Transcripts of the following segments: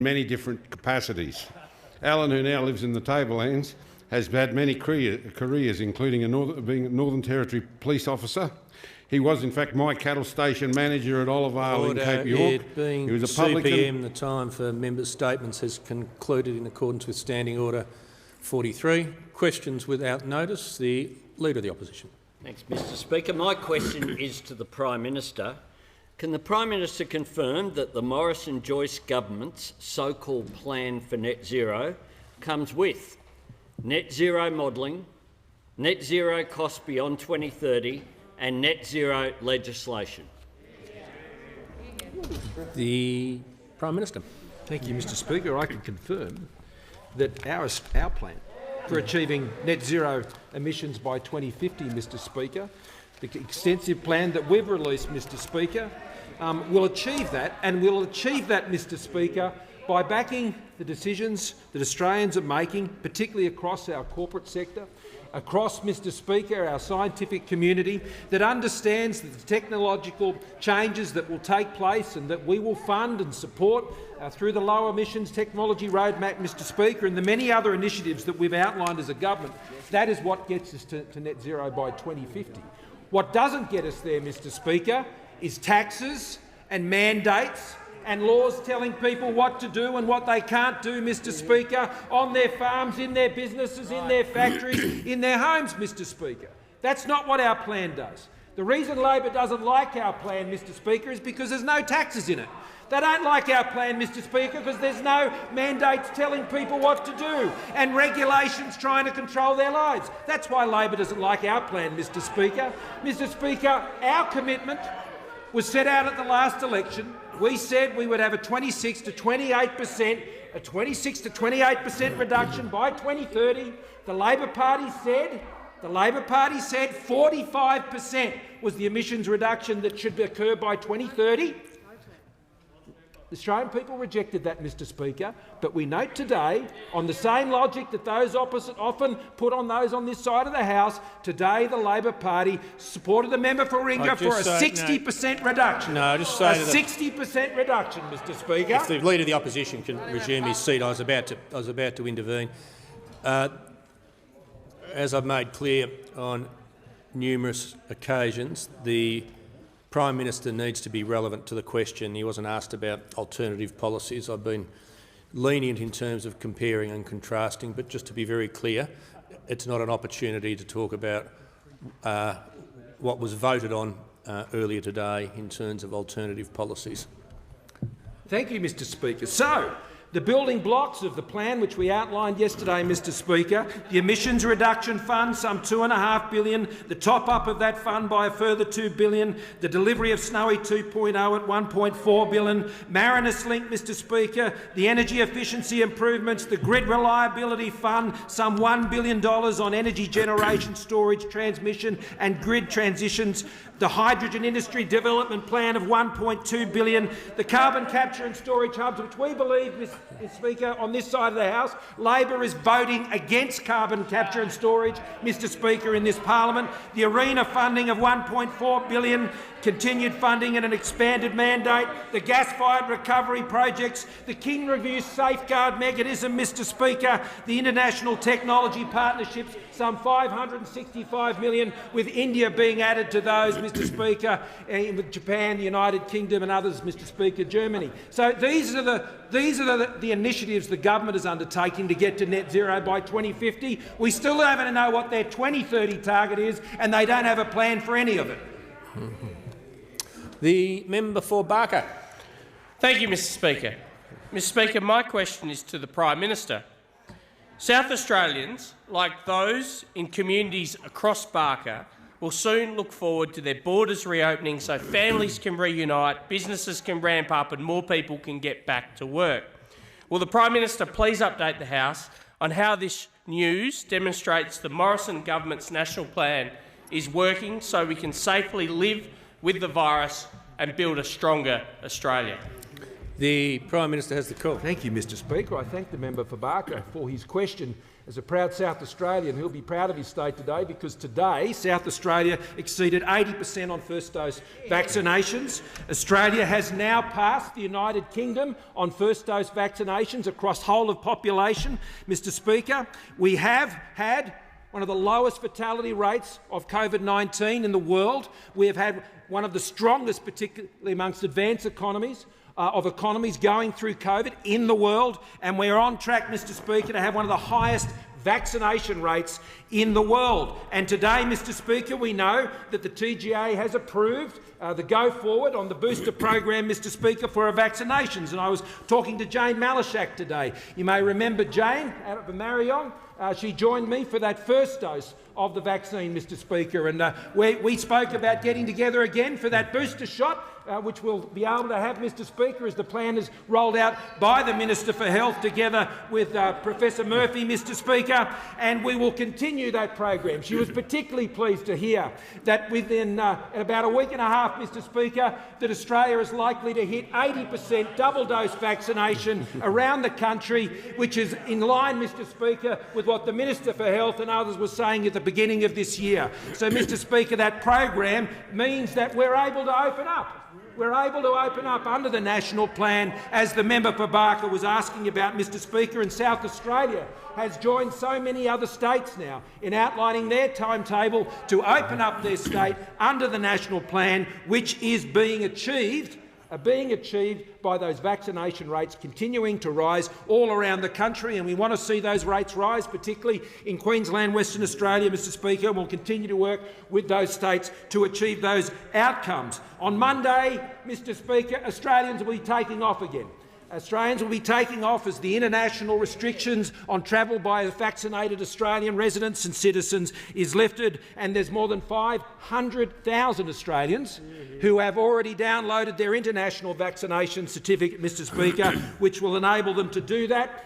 many different capacities. Alan, who now lives in the Tablelands, has had many careers, including being a Northern Territory police officer. He was, in fact, my cattle station manager at Olivale in Cape York. It being he was a 2 p.m, the time for members' statements has concluded in accordance with Standing Order 43. Questions without notice. The Leader of the Opposition. Thanks, Mr Speaker. My question is to the Prime Minister. Can the Prime Minister confirm that the Morrison-Joyce government's so-called plan for net zero comes with net zero modelling, net zero costs beyond 2030 and net zero legislation? The Prime Minister. Thank you, Mr Speaker. I can confirm that our plan for achieving net zero emissions by 2050, Mr Speaker, the extensive plan that we've released, Mr Speaker, will achieve that, and we'll achieve that, Mr Speaker, by backing the decisions that Australians are making, particularly across our corporate sector, across, Mr Speaker, our scientific community, that understands the technological changes that will take place and that we will fund and support through the low emissions technology roadmap, Mr Speaker, and the many other initiatives that we've outlined as a government. That is what gets us to net zero by 2050. What doesn't get us there, Mr Speaker, is taxes and mandates and laws telling people what to do and what they can't do, Mr Speaker, on their farms, in their businesses, in their factories, in their homes, Mr Speaker. That's not what our plan does. The reason Labor doesn't like our plan, Mr Speaker, is because there's no taxes in it. They don't like our plan, Mr Speaker, because there's no mandates telling people what to do and regulations trying to control their lives. That's why Labor doesn't like our plan, Mr Speaker. Mr Speaker, our commitment was set out at the last election. We said we would have a 26 to 28% reduction by 2030. The Labor Party said 45% was the emissions reduction that should occur by 2030. The Australian people rejected that, Mr Speaker, but we note today, on the same logic that those opposite often put on those on this side of the House, today the Labor Party supported the member for Warringah for a 60% reduction. No, just say a 60% reduction, Mr Speaker. If the Leader of the Opposition can resume his seat, I was about to intervene. As I've made clear on numerous occasions, the Prime Minister needs to be relevant to the question. He wasn't asked about alternative policies. I've been lenient in terms of comparing and contrasting, but just to be very clear, it's not an opportunity to talk about what was voted on earlier today in terms of alternative policies. Thank you, Mr Speaker. So, the building blocks of the plan which we outlined yesterday, Mr Speaker, the emissions reduction fund, some $2.5 billion, the top-up of that fund by a further $2 billion, the delivery of Snowy 2.0 at $1.4 billion, Marinus Link, Mr Speaker, the energy efficiency improvements, the grid reliability fund, some $1 billion on energy generation, storage, transmission and grid transitions, the hydrogen industry development plan of $1.2 billion, the carbon capture and storage hubs, which we believe, Mr Speaker, on this side of the House, Labor is voting against carbon capture and storage, Mr Speaker, in this parliament, the ARENA funding of $1.4 billion, continued funding and an expanded mandate, the gas-fired recovery projects, the King Review safeguard mechanism, Mr Speaker, the international technology partnerships, some $565 million, with India being added to those, Mr Speaker, with Japan, the United Kingdom and others, Mr Speaker, Germany. So these are the initiatives the government is undertaking to get to net zero by 2050. We still don't know what their 2030 target is, and they don't have a plan for any of it. The member for Barker. Thank you, Mr Speaker. Mr Speaker, my question is to the Prime Minister. South Australians, like those in communities across Barker, will soon look forward to their borders reopening so families can reunite, businesses can ramp up and more people can get back to work. Will the Prime Minister please update the House on how this news demonstrates the Morrison government's national plan is working so we can safely live with the virus and build a stronger Australia? The Prime Minister has the call. Thank you, Mr Speaker. I thank the member for Barker for his question. As a proud South Australian, he'll be proud of his state today because today South Australia exceeded 80% on first dose vaccinations. Australia has now passed the United Kingdom on first dose vaccinations across whole of population. Mr Speaker, we have had one of the lowest fatality rates of COVID-19 in the world. We have had one of the strongest, particularly amongst advanced economies, going through COVID in the world, and we're on track, Mr Speaker, to have one of the highest vaccination rates in the world. And today, Mr Speaker, we know that the TGA has approved the go forward on the booster program, Mr Speaker, for our vaccinations. And I was talking to Jane Malashak today. You may remember Jane out of the Marion. She joined me for that first dose of the vaccine, Mr Speaker, and we spoke about getting together again for that booster shot, which we'll be able to have, Mr Speaker, as the plan is rolled out by the Minister for Health together with Professor Murphy, Mr Speaker, and we will continue that program. She was particularly pleased to hear that within about a week and a half, Mr Speaker, that Australia is likely to hit 80% double-dose vaccination around the country, which is in line, Mr Speaker, with what the Minister for Health and others were saying at the beginning of this year. So, Mr Speaker, that program means that we're able to open up. We're able to open up under the national plan, as the member for Barker was asking about, Mr Speaker, and South Australia has joined so many other states now in outlining their timetable to open up their state under the national plan, which is being achieved by those vaccination rates continuing to rise all around the country, and we want to see those rates rise, particularly in Queensland, Western Australia, Mr Speaker, and we'll continue to work with those states to achieve those outcomes. On Monday, Mr Speaker, Australians will be taking off again. Australians will be taking off as the international restrictions on travel by vaccinated Australian residents and citizens is lifted, and there's more than 500,000 Australians who have already downloaded their international vaccination certificate, Mr Speaker, which will enable them to do that.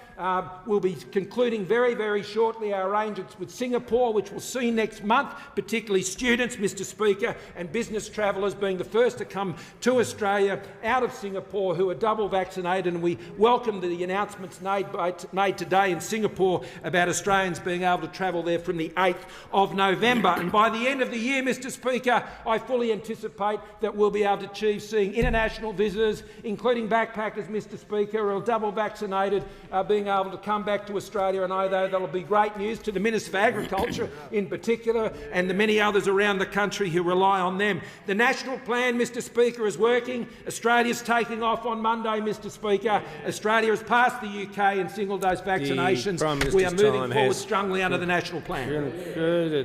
We'll be concluding very, very shortly our arrangements with Singapore, which we'll see next month, particularly students, Mr Speaker, and business travellers being the first to come to Australia out of Singapore who are double vaccinated, and we welcome the announcements made today in Singapore about Australians being able to travel there from the 8th of November. And by the end of the year, Mr Speaker, I fully anticipate that we'll be able to achieve seeing international visitors, including backpackers, Mr Speaker, who are double vaccinated, being able to come back to Australia, and I know that'll be great news to the Minister for Agriculture in particular and the many others around the country who rely on them. The national plan, Mr Speaker, is working. Australia's taking off on Monday, Mr Speaker. Australia has passed the UK in single-dose vaccinations. We are moving forward strongly under the national plan.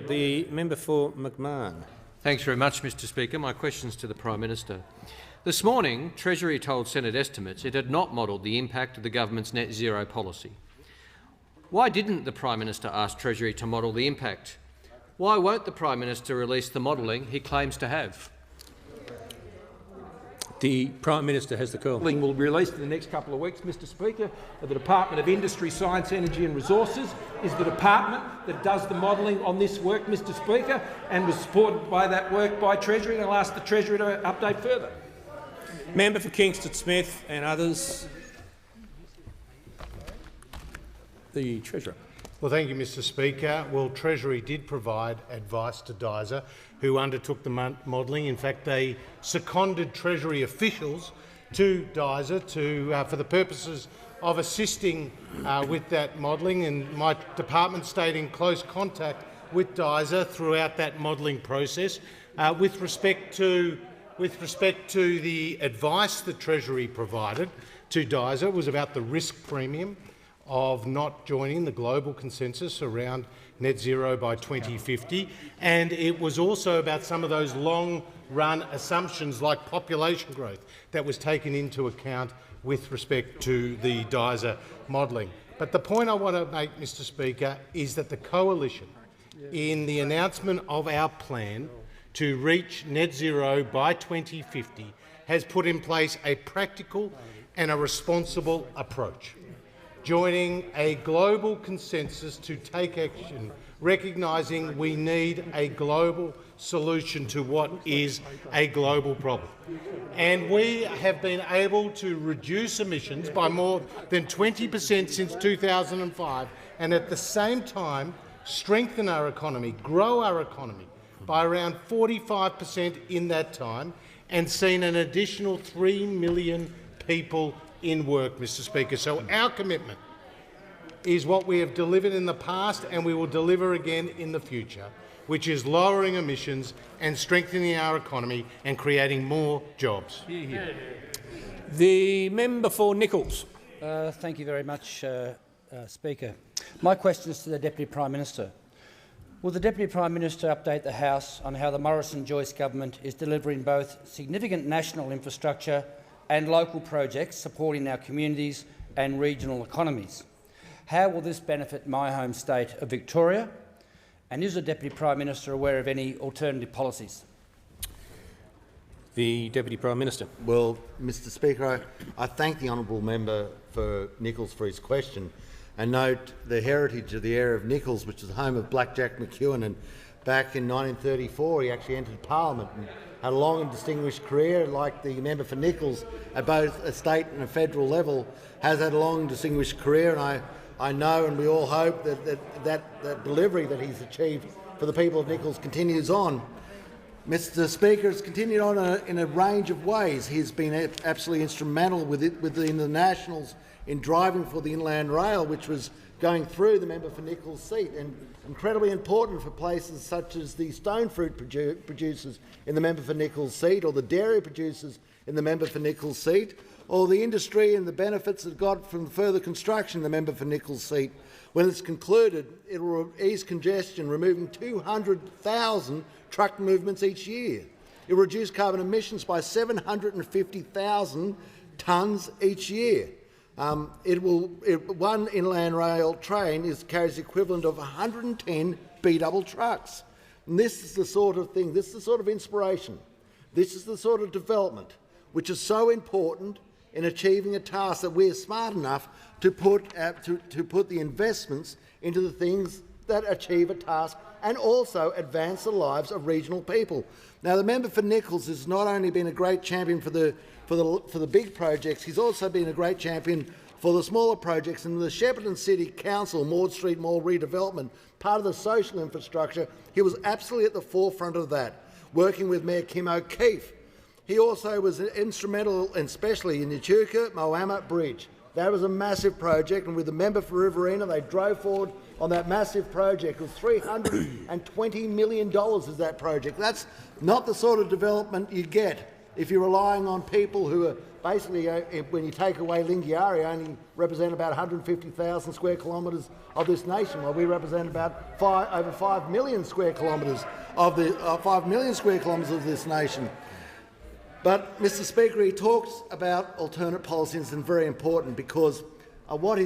The member for McMahon. Thanks very much, Mr Speaker. My question's to the Prime Minister. This morning, Treasury told Senate estimates it had not modelled the impact of the government's net zero policy. Why didn't the Prime Minister ask Treasury to model the impact? Why won't the Prime Minister release the modelling he claims to have? The Prime Minister has the call. Modelling will be released in the next couple of weeks, Mr Speaker. The Department of Industry, Science, Energy and Resources is the department that does the modelling on this work, Mr Speaker, and was supported by that work by Treasury, and I'll ask the Treasury to update further. Member for Kingston Smith and others. The Treasurer. Well, thank you, Mr Speaker. Well, Treasury did provide advice to DISA, who undertook the modelling. In fact, they seconded Treasury officials to DISA for the purposes of assisting with that modelling, and my department stayed in close contact with DISA throughout that modelling process. With respect to the advice that Treasury provided to DISA was about the risk premium of not joining the global consensus around net zero by 2050, and it was also about some of those long-run assumptions like population growth that was taken into account with respect to the DISA modelling. But the point I want to make, Mr Speaker, is that the Coalition, in the announcement of our plan to reach net zero by 2050, has put in place a practical and a responsible approach, joining a global consensus to take action recognising we need a global solution to what is a global problem. And we have been able to reduce emissions by more than 20% since 2005, and at the same time strengthen our economy, grow our economy by around 45% in that time, and seen an additional 3 million people in work, Mr Speaker. So our commitment is what we have delivered in the past and we will deliver again in the future, which is lowering emissions and strengthening our economy and creating more jobs. The member for Nichols. Thank you very much, Speaker. My question is to the Deputy Prime Minister. Will the Deputy Prime Minister update the House on how the Morrison-Joyce government is delivering both significant national infrastructure and local projects supporting our communities and regional economies? How will this benefit my home state of Victoria? And is the Deputy Prime Minister aware of any alternative policies? The Deputy Prime Minister. Well, Mr Speaker, I thank the honourable member for Nichols for his question and note the heritage of the area of Nichols, which is the home of Black Jack McEwen. And back in 1934 he actually entered Parliament and had a long and distinguished career, like the member for Nichols at both a state and a federal level, has had a long and distinguished career, and I know and we all hope that delivery that he's achieved for the people of Nichols continues on. Mr Speaker, it's continued on in a range of ways. He's been absolutely instrumental within the Nationals in driving for the Inland Rail, which was going through the member for Nichols seat, and incredibly important for places such as the stone fruit producers in the member for Nichols seat, or the dairy producers in the member for Nichols seat, or the industry and the benefits it got from further construction in the member for Nichols seat. When it's concluded, it will ease congestion, removing 200,000 truck movements each year. It will reduce carbon emissions by 750,000 tonnes each year. One inland rail train carries the equivalent of 110 B-double trucks. And this is the sort of thing, this is the sort of inspiration, this is the sort of development which is so important in achieving a task that we're smart enough to put the investments into the things that achieve a task and also advance the lives of regional people. Now, the member for Nichols has not only been a great champion for the big projects, he's also been a great champion for the smaller projects. And the Shepparton City Council, Maud Street Mall redevelopment, part of the social infrastructure, he was absolutely at the forefront of that, working with Mayor Kim O'Keefe. He also was instrumental, especially in the Echuca-Moama Bridge. That was a massive project, and with the member for Riverina, they drove forward on that massive project. It was $320 million is that project. That's not the sort of development you get if you're relying on people who are basically, when you take away Lingiari, only represent about 150,000 square kilometres of this nation, while we represent about over 5 million square kilometres of this nation. But, Mr Speaker, he talks about alternate policies, and very important, because one of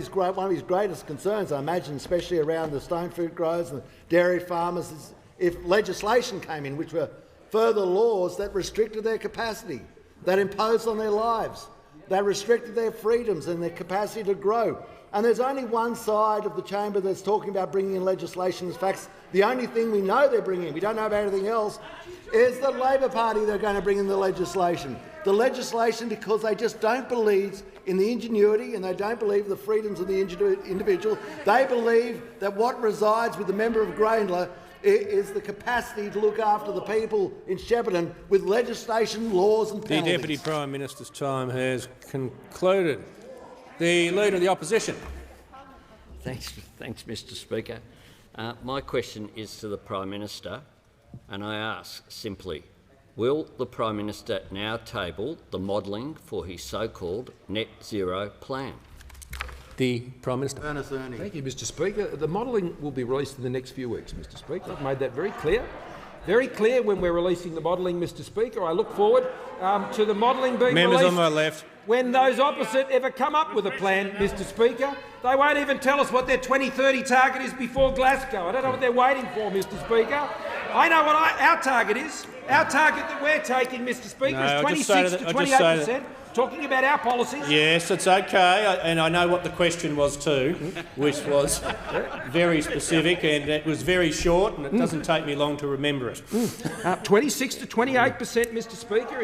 his greatest concerns, I imagine, especially around the stone fruit growers and the dairy farmers, is if legislation came in which were further laws that restricted their capacity, that imposed on their lives, that restricted their freedoms and their capacity to grow. And there's only one side of the chamber that's talking about bringing in legislation. In fact, the only thing we know they're bringing in, we don't know about anything else, is the Labor Party they're going to bring in the legislation. The legislation because they just don't believe in the ingenuity and they don't believe the freedoms of the individual. They believe that what resides with the member of Grayndler is the capacity to look after the people in Shepparton with legislation, laws and penalties. The Deputy Prime Minister's time has concluded. The Leader of the Opposition. Thanks, Mr Speaker. My question is to the Prime Minister, and I ask simply, will the Prime Minister now table the modelling for his so-called net zero plan? The Prime Minister. Thank you, Mr Speaker. The modelling will be released in the next few weeks, Mr Speaker. I've made that very clear. Very clear when we're releasing the modelling, Mr Speaker. I look forward to the modelling being Members released. on my left. When those opposite ever come up with a plan, Mr Speaker, they won't even tell us what their 2030 target is before Glasgow. I don't know what they're waiting for, Mr Speaker. I know what our target is. Our target that we're taking, Mr Speaker, is 26 to 28%. talking about our policies. Yes, it's okay, and I know what the question was too, which was very specific, and it was very short, and it doesn't take me long to remember it. 26 to 28%, Mr. Speaker,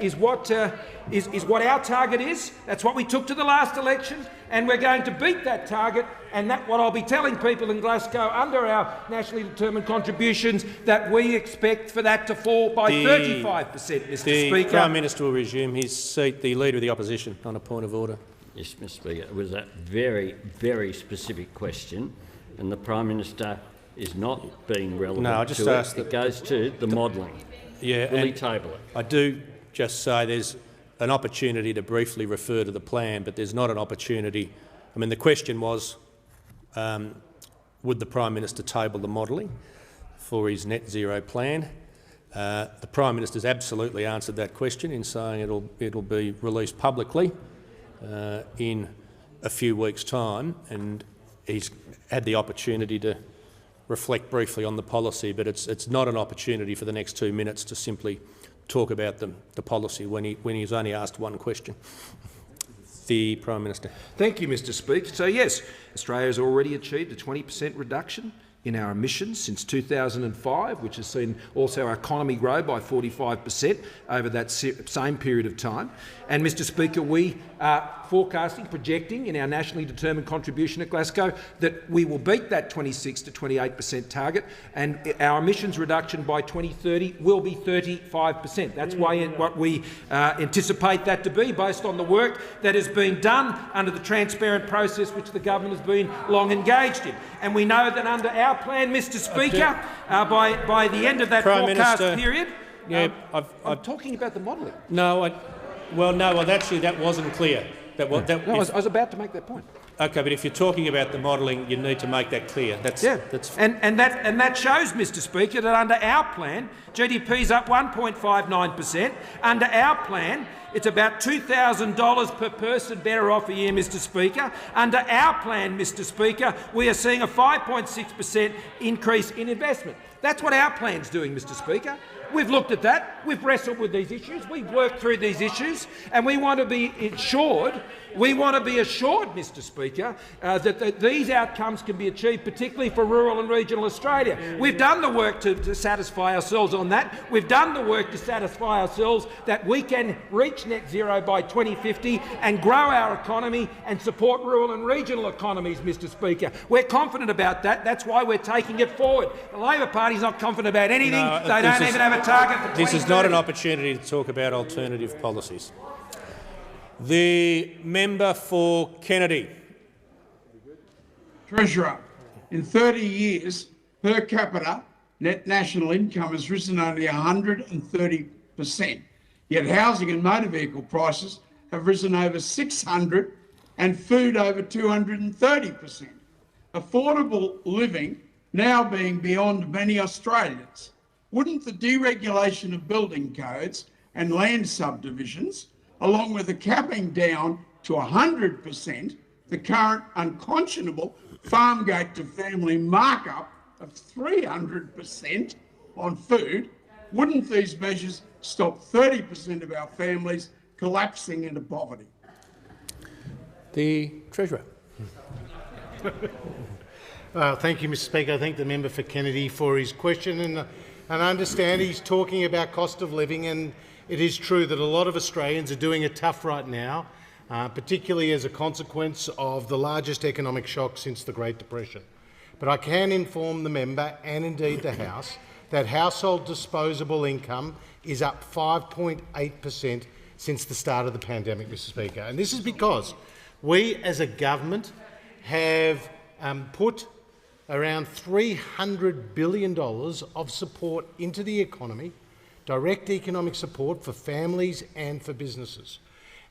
is what our target is. That's what we took to the last election, and we're going to beat that target. And that's what I'll be telling people in Glasgow under our nationally determined contributions, that we expect for that to fall by 35%, Mr. Speaker. The Prime Minister will resume his seat. The Leader of the Opposition on a point of order. Yes, Mr. Speaker. It was a very, very specific question, and the Prime Minister is not being relevant. No, I just to asked it. It goes to the modelling. Yeah, Will he table it? I do just say there's an opportunity to briefly refer to the plan, but there's not an opportunity. I mean, the question was, would the Prime Minister table the modelling for his net zero plan? The Prime Minister's absolutely answered that question in saying it'll be released publicly in a few weeks' time, and he's had the opportunity to reflect briefly on the policy, but it's not an opportunity for the next 2 minutes to simply talk about the policy when he's only asked one question. The Prime Minister. Thank you, Mr. Speaker. So yes, Australia has already achieved a 20% reduction in our emissions since 2005, which has seen also our economy grow by 45% over that same period of time. And, Mr. Speaker, we are forecasting, projecting in our nationally determined contribution at Glasgow that we will beat that 26 to 28% target, and our emissions reduction by 2030 will be 35%. That's what we anticipate that to be, based on the work that has been done under the transparent process which the government has been long engaged in. And we know that under our plan, Mr. Speaker, by the end of that Prime forecast Minister, period, yeah, I'm talking about the modelling. No, actually that wasn't clear. I was about to make that point. Okay, but if you're talking about the modelling, you need to make that clear. That shows, Mr. Speaker, that under our plan, GDP's up 1.59%. Under our plan, it's about $2,000 per person better off a year, Mr. Speaker. Under our plan, Mr. Speaker, we are seeing a 5.6% increase in investment. That's what our plan's doing, Mr. Speaker. We've looked at that. We've wrestled with these issues. We've worked through these issues, and we want to be assured. We want to be assured, Mr. Speaker, that these outcomes can be achieved, particularly for rural and regional Australia. We've done the work to satisfy ourselves on that. We've done the work to satisfy ourselves that we can reach net zero by 2050 and grow our economy and support rural and regional economies, Mr. Speaker. We're confident about that. That's why we're taking it forward. The Labor Party's not confident about anything. No, they don't even have a target for 2030. This is not an opportunity to talk about alternative policies. The member for Kennedy. Treasurer, in 30 years, per capita net national income has risen only 130%, yet housing and motor vehicle prices have risen over 600% and food over 230%. Affordable living now being beyond many Australians. Wouldn't the deregulation of building codes and land subdivisions, along with the capping down to 100%, the current unconscionable farm gate to family markup of 300% on food, wouldn't these measures stop 30% of our families collapsing into poverty? The Treasurer. Thank you, Mr. Speaker. I thank the member for Kennedy for his question, and I understand he's talking about cost of living, and it is true that a lot of Australians are doing it tough right now, particularly as a consequence of the largest economic shock since the Great Depression. But I can inform the member, and indeed the House, that household disposable income is up 5.8% since the start of the pandemic, Mr. Speaker. And this is because we as a government have put around $300 billion of support into the economy, direct economic support for families and for businesses.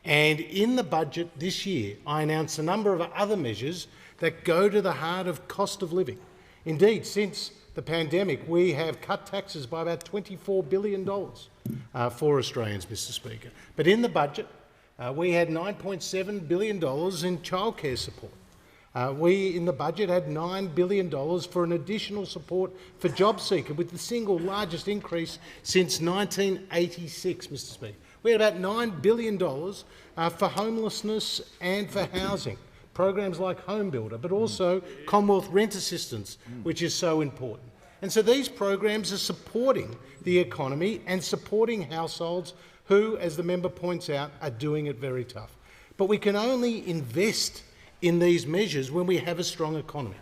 And in the budget this year, I announced a number of other measures that go to the heart of cost of living. Indeed, since the pandemic, we have cut taxes by about $24 billion for Australians, Mr. Speaker. But in the budget, we had $9.7 billion in childcare support. We, in the budget, had $9 billion for an additional support for JobSeeker, with the single largest increase since 1986, Mr. Speaker. We had about $9 billion for homelessness and for housing. Programs like Home Builder, but also Commonwealth Rent Assistance, which is so important. And so these programs are supporting the economy and supporting households who, as the member points out, are doing it very tough. But we can only invest in these measures when we have a strong economy.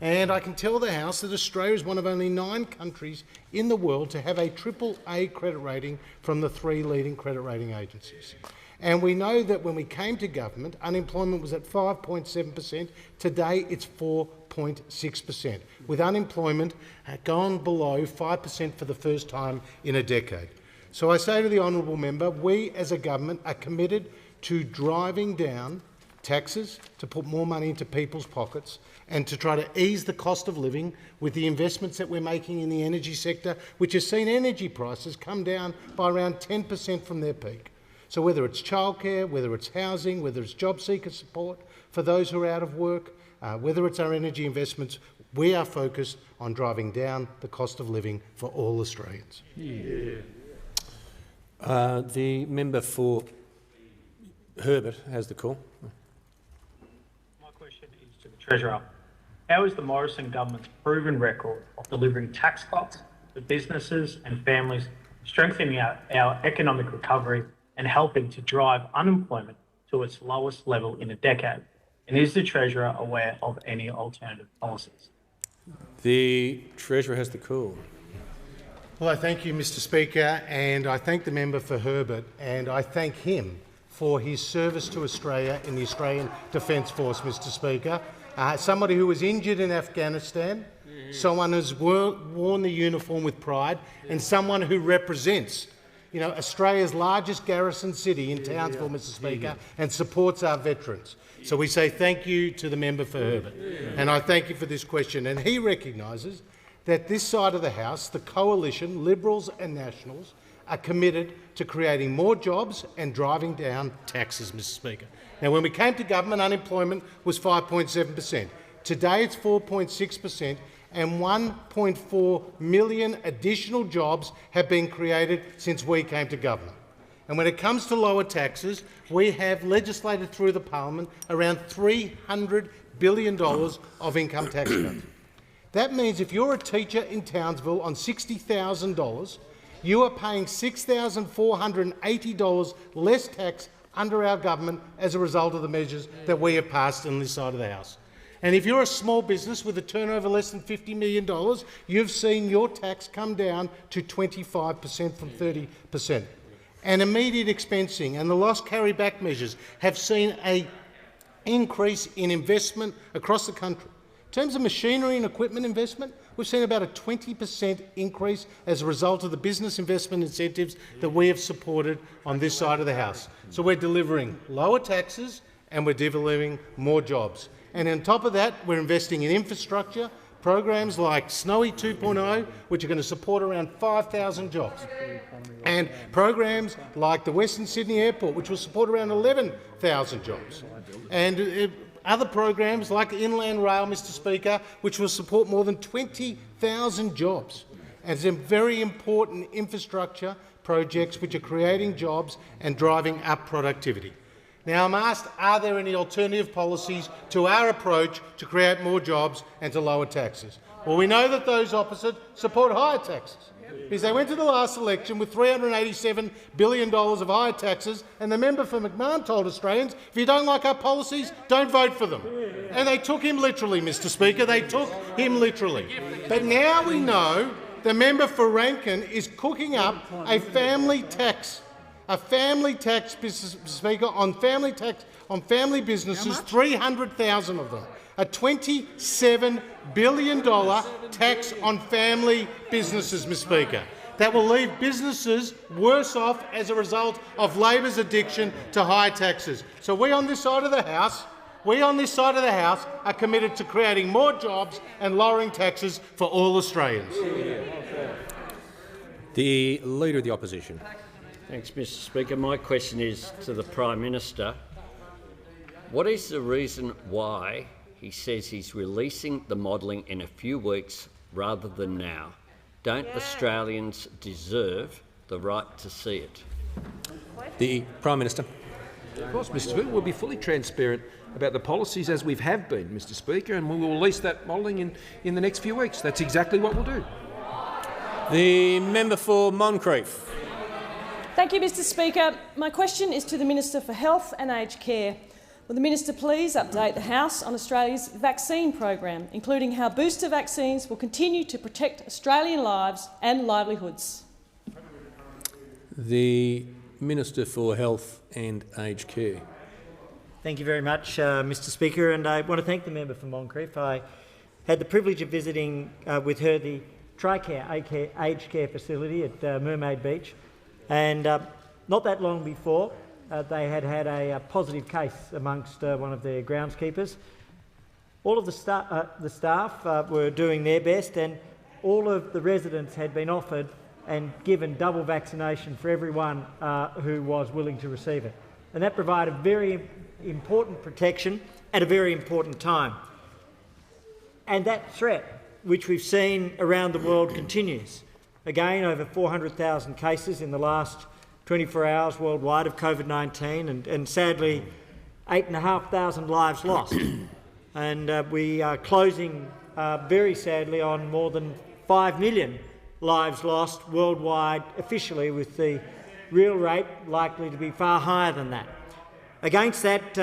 And I can tell the House that Australia is one of only 9 countries in the world to have a AAA credit rating from the 3 leading credit rating agencies. And we know that when we came to government, unemployment was at 5.7%. Today, it's 4.6%, with unemployment gone below 5% for the first time in a decade. So I say to the honourable member, we as a government are committed to driving down taxes, to put more money into people's pockets, and to try to ease the cost of living with the investments that we're making in the energy sector, which has seen energy prices come down by around 10% from their peak. So whether it's childcare, whether it's housing, whether it's job seeker support for those who are out of work, whether it's our energy investments, we are focused on driving down the cost of living for all Australians. The member for Herbert has the call. My question is to the Treasurer. How is the Morrison government's proven record of delivering tax cuts for businesses and families, strengthening our economic recovery and helping to drive unemployment to its lowest level in a decade? And is the Treasurer aware of any alternative policies? The Treasurer has the call. Well, I thank you, Mr Speaker, and I thank the member for Herbert, and I thank him for his service to Australia in the Australian Defence Force, Mr Speaker. Somebody who was injured in Afghanistan, someone who's worn the uniform with pride, and someone who represents Australia's largest garrison city in Townsville, Mr Speaker, and supports our veterans. So we say thank you to the member for Herbert, and I thank you for this question. And he recognises that this side of the House, the coalition, Liberals and Nationals, are committed to creating more jobs and driving down taxes, Mr Speaker. Now, when we came to government, unemployment was 5.7%. Today it's 4.6%, and 1.4 million additional jobs have been created since we came to government. And when it comes to lower taxes, we have legislated through the parliament around $300 billion of income tax cuts. That means if you're a teacher in Townsville on $60,000, you are paying $6,480 less tax under our government as a result of the measures that we have passed on this side of the House. And if you're a small business with a turnover less than $50 million, you've seen your tax come down to 25% from 30%. And immediate expensing and the loss carry-back measures have seen an increase in investment across the country. In terms of machinery and equipment investment, we've seen about a 20% increase as a result of the business investment incentives that we have supported on this side of the House. So we're delivering lower taxes and we're delivering more jobs. And on top of that, we're investing in infrastructure, programs like Snowy 2.0, which are going to support around 5,000 jobs, and programs like the Western Sydney Airport, which will support around 11,000 jobs, and other programs like Inland Rail, Mr Speaker, which will support more than 20,000 jobs. And some very important infrastructure projects which are creating jobs and driving up productivity. Now, I'm asked, are there any alternative policies to our approach to create more jobs and to lower taxes? Well, we know that those opposite support higher taxes, because they went to the last election with $387 billion of higher taxes, and the member for McMahon told Australians, if you don't like our policies, don't vote for them. And they took him literally, Mr Speaker. They took him literally. But now we know the member for Rankin is cooking up a family tax. Mr Speaker, on family businesses, 300,000 of them. A $27 billion tax on family businesses, Mr Speaker, that will leave businesses worse off as a result of Labor's addiction to high taxes. So we on this side of the House are committed to creating more jobs and lowering taxes for all Australians. The Leader of the Opposition. Thanks, Mr Speaker. My question is to the Prime Minister. What is the reason why he says he's releasing the modelling in a few weeks rather than now? Don't Australians deserve the right to see it? The Prime Minister. Of course, Mr Speaker, we'll be fully transparent about the policies as we have been, Mr Speaker, and we will release that modelling in the next few weeks. That's exactly what we'll do. The member for Moncrieff. Thank you, Mr Speaker. My question is to the Minister for Health and Aged Care. Will the Minister please update the House on Australia's vaccine program, including how booster vaccines will continue to protect Australian lives and livelihoods? The Minister for Health and Aged Care. Thank you very much, Mr Speaker, and I want to thank the member for Moncrieff. I had the privilege of visiting with her the TRICARE aged care facility at Mermaid Beach, and not that long before they had a positive case amongst one of their groundskeepers. All of the staff were doing their best, and all of the residents had been offered and given double vaccination for everyone who was willing to receive it. And that provided very important protection at a very important time. And that threat, which we've seen around the world, continues. Again, over 400,000 cases in the last 24 hours worldwide of COVID-19, and sadly 8,500 lives lost. And we are closing, very sadly, on more than 5 million lives lost worldwide officially, with the real rate likely to be far higher than that. Against that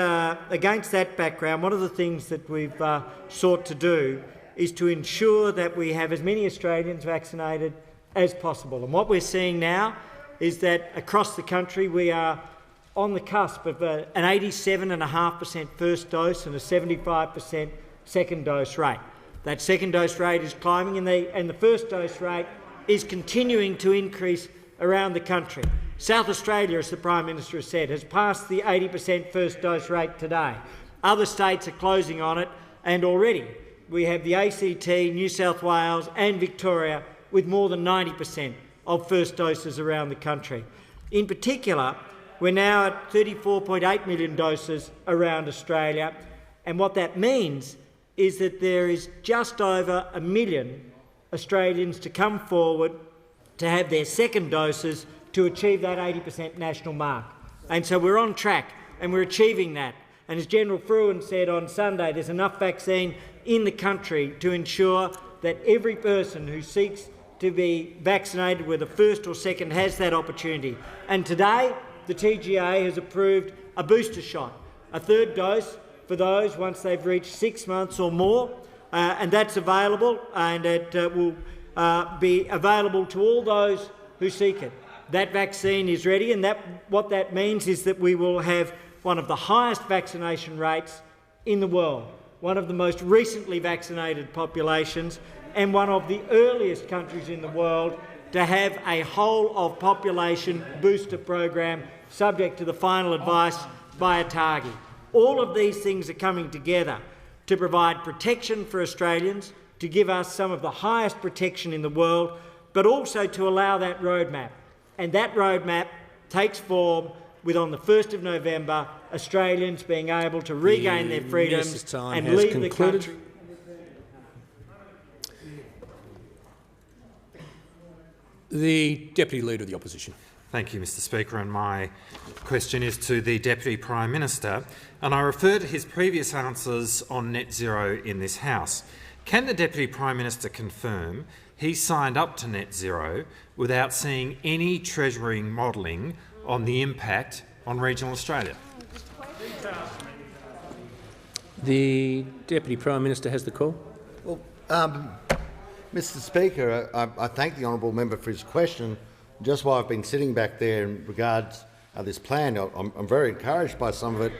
background, one of the things that we've sought to do is to ensure that we have as many Australians vaccinated as possible. And what we're seeing now is that across the country we are on the cusp of an 87.5% first dose and a 75% second dose rate. That second dose rate is climbing, and the first dose rate is continuing to increase around the country. South Australia, as the Prime Minister has said, has passed the 80% first dose rate today. Other states are closing on it, and already we have the ACT, New South Wales and Victoria with more than 90% of first doses around the country. In particular, we're now at 34.8 million doses around Australia, and what that means is that there is just over 1 million Australians to come forward to have their second doses to achieve that 80% national mark. And so we're on track and we're achieving that. And as General Fruin said on Sunday, there's enough vaccine in the country to ensure that every person who seeks to be vaccinated, whether first or second, has that opportunity. And today, the TGA has approved a booster shot, a third dose for those once they've reached 6 months or more, and that's available, and it will be available to all those who seek it. That vaccine is ready, and what that means is that we will have one of the highest vaccination rates in the world, one of the most recently vaccinated populations, and one of the earliest countries in the world to have a whole-of-population booster program subject to the final advice by ATAGI. All of these things are coming together to provide protection for Australians, to give us some of the highest protection in the world, but also to allow that roadmap. And that roadmap takes form with, on the 1st of November, Australians being able to regain their freedoms and leave the country. The Deputy Leader of the Opposition. Thank you, Mr Speaker, and my question is to the Deputy Prime Minister, and I refer to his previous answers on net zero in this House. Can the Deputy Prime Minister confirm he signed up to net zero without seeing any Treasury modelling on the impact on regional Australia? The Deputy Prime Minister has the call. Well, Mr Speaker, I thank the honourable member for his question. Just while I've been sitting back there in regards to this plan, I'm very encouraged by some of it,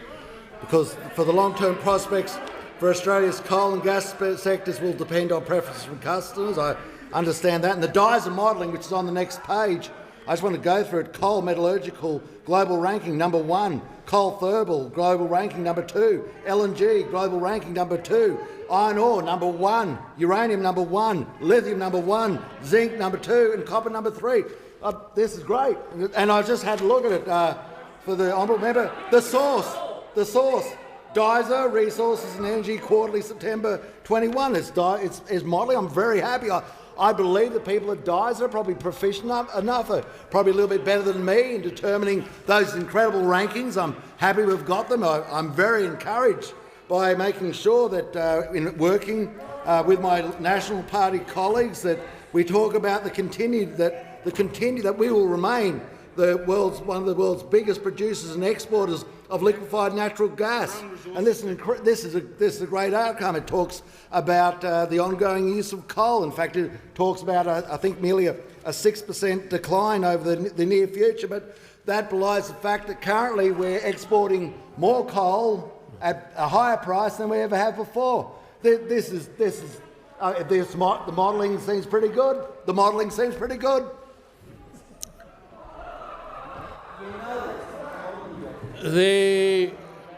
because for the long-term prospects for Australia's coal and gas sectors will depend on preferences from customers. I understand that. And the DISA modelling, which is on the next page, I just want to go through it. Coal metallurgical global ranking #1, coal thermal global ranking #2, LNG global ranking #2, iron ore #1, uranium #1, lithium #1, zinc #2 and copper #3. This is great. And I just had a look at it for the honourable member. The source, DISA Resources and Energy Quarterly, September 21. It's modelling. I'm very happy. I believe the people at DISA are probably proficient enough, probably a little bit better than me in determining those incredible rankings. I'm happy we've got them. I'm very encouraged by making sure that in working with my National Party colleagues that we talk about that we will remain one of the world's biggest producers and exporters of liquefied natural gas. And this is a great outcome. It talks about the ongoing use of coal. In fact, it talks about, I think, merely a 6% decline over the near future. But that belies the fact that currently we're exporting more coal at a higher price than we ever have before. The modelling seems pretty good. The modelling seems pretty good. The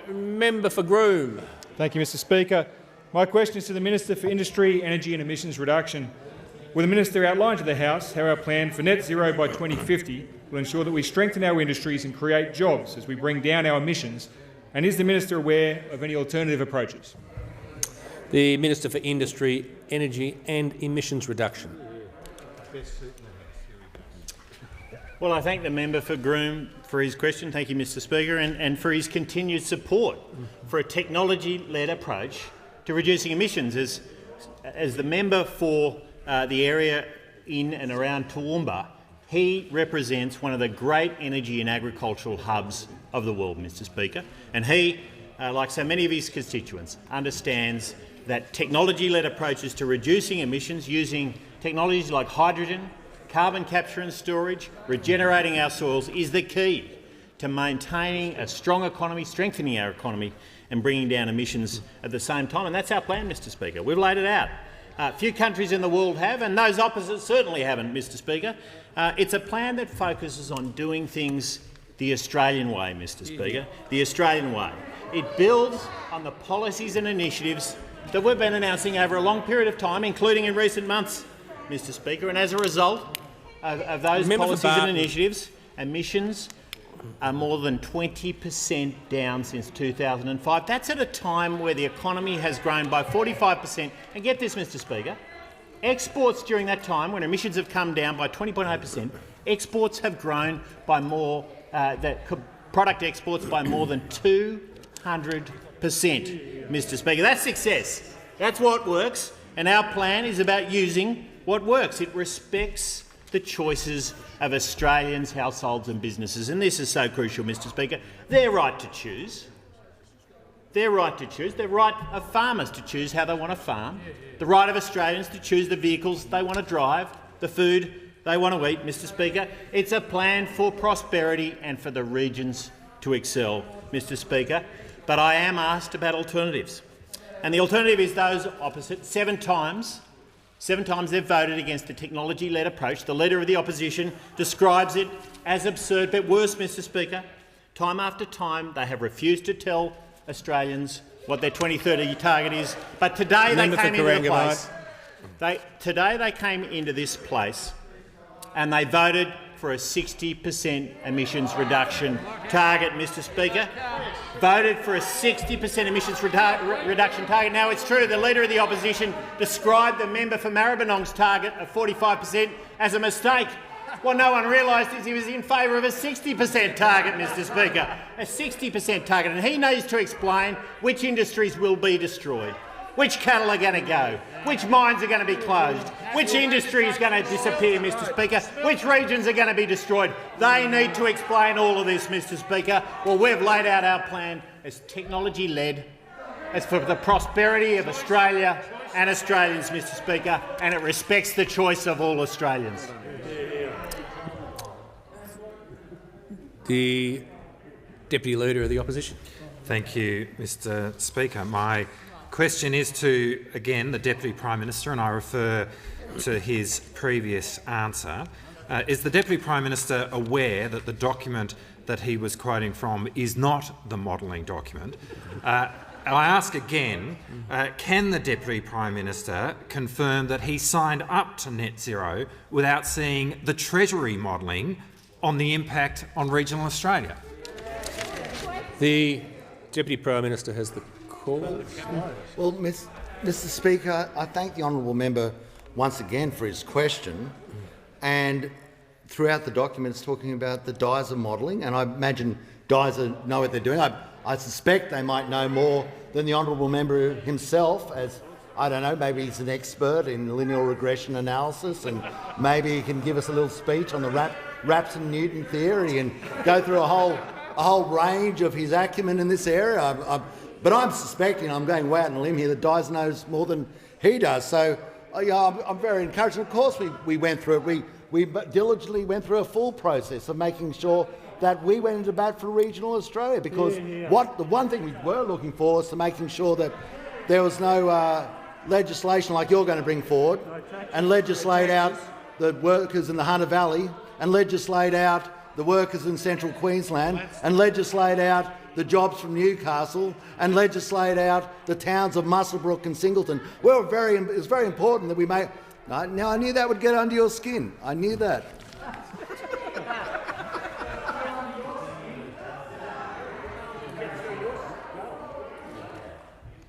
member for Groom. Thank you, Mr Speaker. My question is to the Minister for Industry, Energy and Emissions Reduction. Will the Minister outline to the House how our plan for net zero by 2050 will ensure that we strengthen our industries and create jobs as we bring down our emissions? And is the Minister aware of any alternative approaches? The Minister for Industry, Energy and Emissions Reduction. Well, I thank the member for Groom for his question. Thank you, Mr Speaker, and for his continued support for a technology-led approach to reducing emissions. As the member for the area in and around Toowoomba, he represents one of the great energy and agricultural hubs of the world, Mr Speaker, and he, like so many of his constituents, understands that technology-led approaches to reducing emissions using technologies like hydrogen, carbon capture and storage, regenerating our soils is the key to maintaining a strong economy, strengthening our economy and bringing down emissions at the same time. And that's our plan, Mr Speaker. We've laid it out. Few countries in the world have, and those opposite certainly haven't, Mr Speaker. It's a plan that focuses on doing things the Australian way, Mr Speaker, the Australian way. It builds on the policies and initiatives that we've been announcing over a long period of time, including in recent months, Mr Speaker, and as a result of those policies and initiatives, emissions are more than 20% down since 2005. That's at a time where the economy has grown by 45%. And get this, Mr Speaker, exports during that time, when emissions have come down by 20.8%, exports have grown by more, product exports by more than 200%, Mr Speaker. That's success. That's what works. And our plan is about using what works. It respects the choices of Australians, households and businesses. And this is so crucial, Mr Speaker. Their right to choose. Their right to choose. The right of farmers to choose how they want to farm. The right of Australians to choose the vehicles they want to drive, the food they want to eat, Mr Speaker. It's a plan for prosperity and for the regions to excel, Mr Speaker. But I am asked about alternatives. And the alternative is those opposite. Seven times they've voted against the technology-led approach. The Leader of the Opposition describes it as absurd, but worse, Mr Speaker, time after time they have refused to tell Australians what their 2030 target is. But today they came into the place. Today they came into this place and they voted for a 60% emissions reduction target, Mr Speaker. Voted for a 60% emissions reduction target. Now, it's true the Leader of the Opposition described the member for Maribyrnong's target of 45% as a mistake. What no one realised is he was in favour of a 60% target, Mr Speaker. A 60% target. And he needs to explain which industries will be destroyed, which cattle are going to go, which mines are going to be closed, which industry is going to disappear, Mr Speaker, which regions are going to be destroyed. They need to explain all of this, Mr Speaker. Well, we've laid out our plan as technology-led, as for the prosperity of Australia and Australians, Mr Speaker, and it respects the choice of all Australians. The Deputy Leader of the Opposition. Thank you, Mr Speaker. My question is to, again, the Deputy Prime Minister, and I refer to his previous answer. Is the Deputy Prime Minister aware that the document that he was quoting from is not the modelling document? I ask again, can the Deputy Prime Minister confirm that he signed up to net zero without seeing the Treasury modelling on the impact on regional Australia? The Deputy Prime Minister has the call. Well, Mr Speaker, I thank the honourable member once again for his question. And throughout the document, it's talking about the DISA modelling, and I imagine DISA know what they're doing. I suspect they might know more than the honourable member himself, as, I don't know, maybe he's an expert in linear regression analysis, and maybe he can give us a little speech on the Rapson-Newton theory and go through a whole range of his acumen in this area. But I'm suspecting, I'm going way out on a limb here, that DISA knows more than he does. So I'm very encouraged. And of course we went through it. We diligently went through a full process of making sure that we went into bat for regional Australia, because the one thing we were looking for was to making sure that there was no legislation like you're going to bring forward and legislate out the workers in the Hunter Valley and legislate out the workers in central Queensland and legislate out the jobs from Newcastle and legislate out the towns of Muswellbrook and Singleton. It was very important that we made... Now, I knew that would get under your skin. I knew that.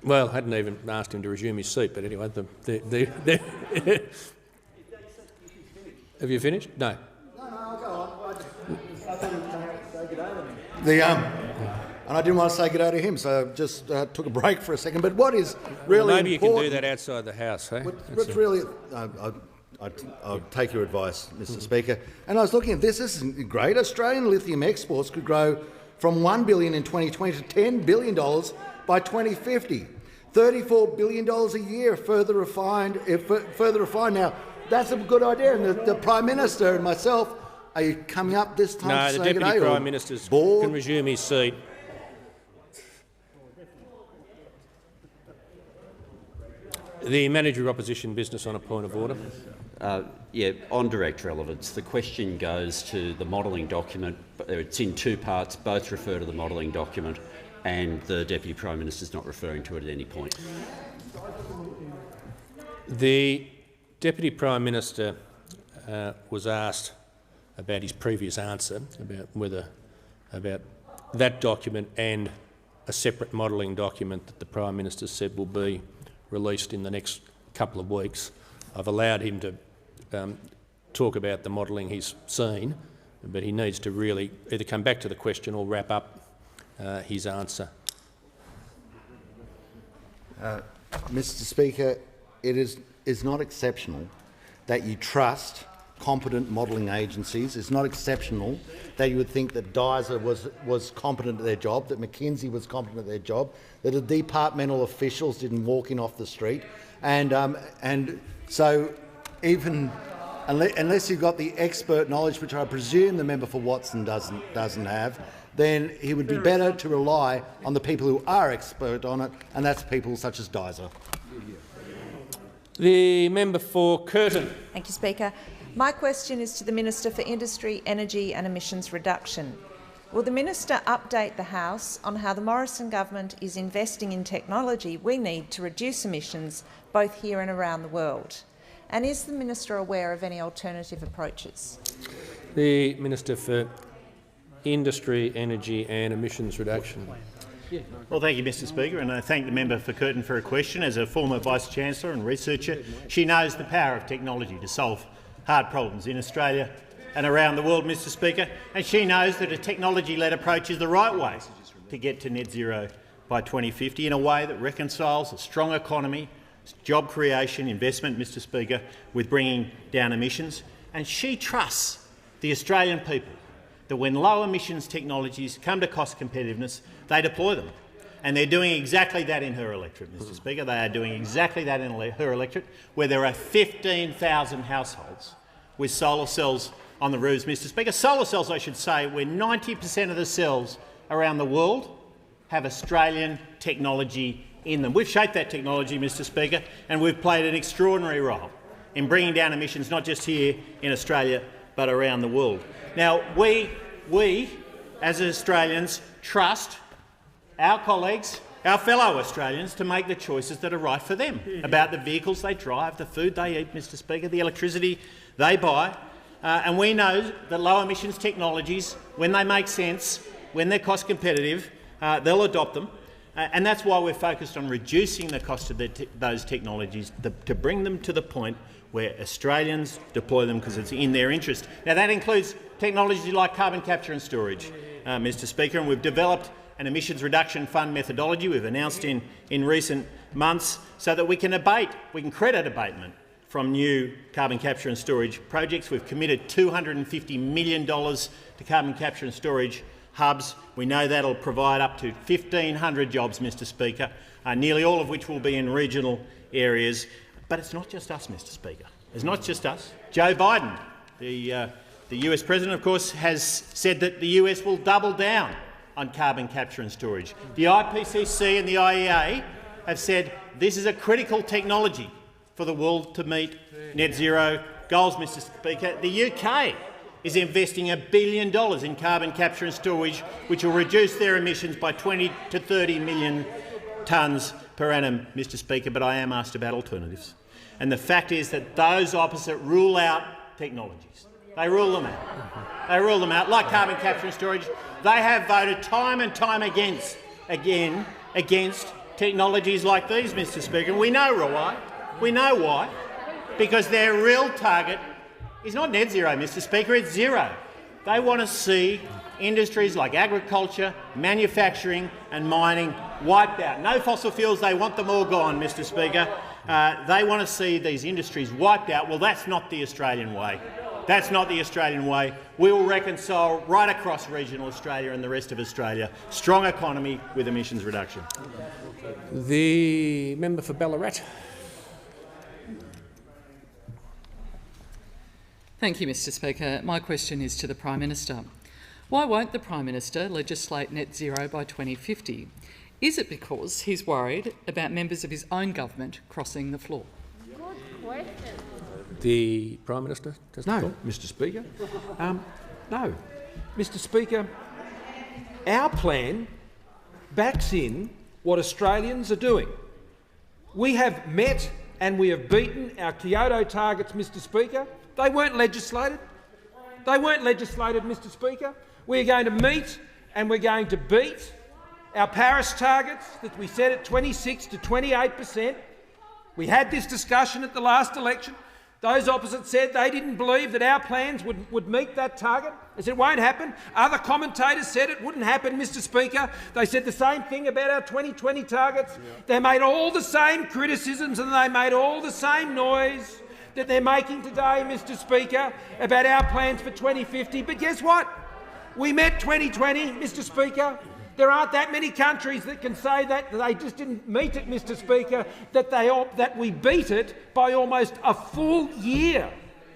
Well, I hadn't even asked him to resume his seat, but anyway, have you finished? No. No, go on. I thought you were say good day to me. And I didn't want to say good day to him, so I just took a break for a second. But what is really maybe important... you can do that outside the House, eh? What's really... I'll take your advice, Mr. Speaker. And I was looking at this. This is great. Australian lithium exports could grow from $1 billion in 2020 to $10 billion by 2050. $34 billion a year further refined. Now, that's a good idea. And the Prime Minister and myself, are you coming up this time no, to the say Deputy Prime Minister can resume his seat. The Manager of Opposition Business on a point of order. On direct relevance, the question goes to the modelling document. It's in two parts. Both refer to the modelling document, and the Deputy Prime Minister is not referring to it at any point. The Deputy Prime Minister was asked about his previous answer about that document and a separate modelling document that the Prime Minister said will be released in the next couple of weeks. I've allowed him to talk about the modelling he's seen, but he needs to really either come back to the question or wrap up his answer. Mr. Speaker, it is not exceptional that you trust competent modelling agencies. It's not exceptional that you would think that DISA was competent at their job, that McKinsey was competent at their job, that the departmental officials didn't walk in off the street, and so even unless you've got the expert knowledge, which I presume the member for Watson doesn't have, then it would be better to rely on the people who are expert on it, and that's people such as DISA. The member for Curtin. Thank you, Speaker. My question is to the Minister for Industry, Energy and Emissions Reduction. Will the Minister update the House on how the Morrison government is investing in technology we need to reduce emissions both here and around the world? And is the Minister aware of any alternative approaches? The Minister for Industry, Energy and Emissions Reduction. Well, thank you, Mr. Speaker, and I thank the member for Curtin for a question. As a former Vice-Chancellor and researcher, she knows the power of technology to solve hard problems in Australia and around the world, Mr. Speaker, and she knows that a technology-led approach is the right way to get to net zero by 2050 in a way that reconciles a strong economy, job creation, investment, Mr. Speaker, with bringing down emissions. And she trusts the Australian people that when low emissions technologies come to cost competitiveness, they deploy them. And they're doing exactly that in her electorate, Mr. Speaker. They are doing exactly that in her electorate, where there are 15,000 households with solar cells on the roofs, Mr. Speaker. Solar cells, I should say, where 90% of the cells around the world have Australian technology in them. We've shaped that technology, Mr. Speaker, and we've played an extraordinary role in bringing down emissions, not just here in Australia, but around the world. Now, we as Australians, trust our colleagues, our fellow Australians, to make the choices that are right for them about the vehicles they drive, the food they eat, Mr. Speaker, the electricity they buy. And we know that low emissions technologies, when they make sense, when they're cost competitive, they'll adopt them. And that's why we're focused on reducing the cost of those technologies to bring them to the point where Australians deploy them because it's in their interest. Now, that includes technologies like carbon capture and storage, Mr Speaker, and we've developed an emissions reduction fund methodology we've announced in recent months so that we can credit abatement from new carbon capture and storage projects. We've committed $250 million to carbon capture and storage hubs. We know that'll provide up to 1,500 jobs, Mr Speaker, nearly all of which will be in regional areas. But it's not just us, Mr Speaker. It's not just us. Joe Biden, the US President, of course, has said that the US will double down on carbon capture and storage. The IPCC and the IEA have said this is a critical technology for the world to meet net zero goals, Mr Speaker. The UK is investing $1 billion in carbon capture and storage, which will reduce their emissions by 20 to 30 million tonnes per annum, Mr Speaker, but I am asked about alternatives. And the fact is that those opposite rule out technologies. They rule them out. They rule them out, like carbon capture and storage. They have voted time and time against technologies like these, Mr Speaker. And we know why. We know why. Because their real target is not net zero, Mr Speaker, it's zero. They want to see industries like agriculture, manufacturing and mining wiped out. No fossil fuels, they want them all gone, Mr Speaker. They want to see these industries wiped out. Well, that's not the Australian way. That's not the Australian way. We will reconcile right across regional Australia and the rest of Australia strong economy with emissions reduction. The member for Ballarat. Thank you, Mr Speaker. My question is to the Prime Minister. Why won't the Prime Minister legislate net zero by 2050? Is it because he's worried about members of his own government crossing the floor? Good question. The Prime Minister? No, Mr Speaker. No. Mr Speaker, our plan backs in what Australians are doing. We have met and we have beaten our Kyoto targets, Mr Speaker. They weren't legislated. They weren't legislated, Mr Speaker. We're going to meet and we're going to beat our Paris targets that we set at 26 to 28%. We had this discussion at the last election. Those opposite said they didn't believe that our plans would meet that target. They said it won't happen. Other commentators said it wouldn't happen, Mr Speaker. They said the same thing about our 2020 targets. Yeah. They made all the same criticisms and they made all the same noise that they're making today, Mr Speaker, about our plans for 2050. But guess what? We met 2020, Mr Speaker. There aren't that many countries that can say that they just didn't meet it, Mr Speaker, that we beat it by almost a full year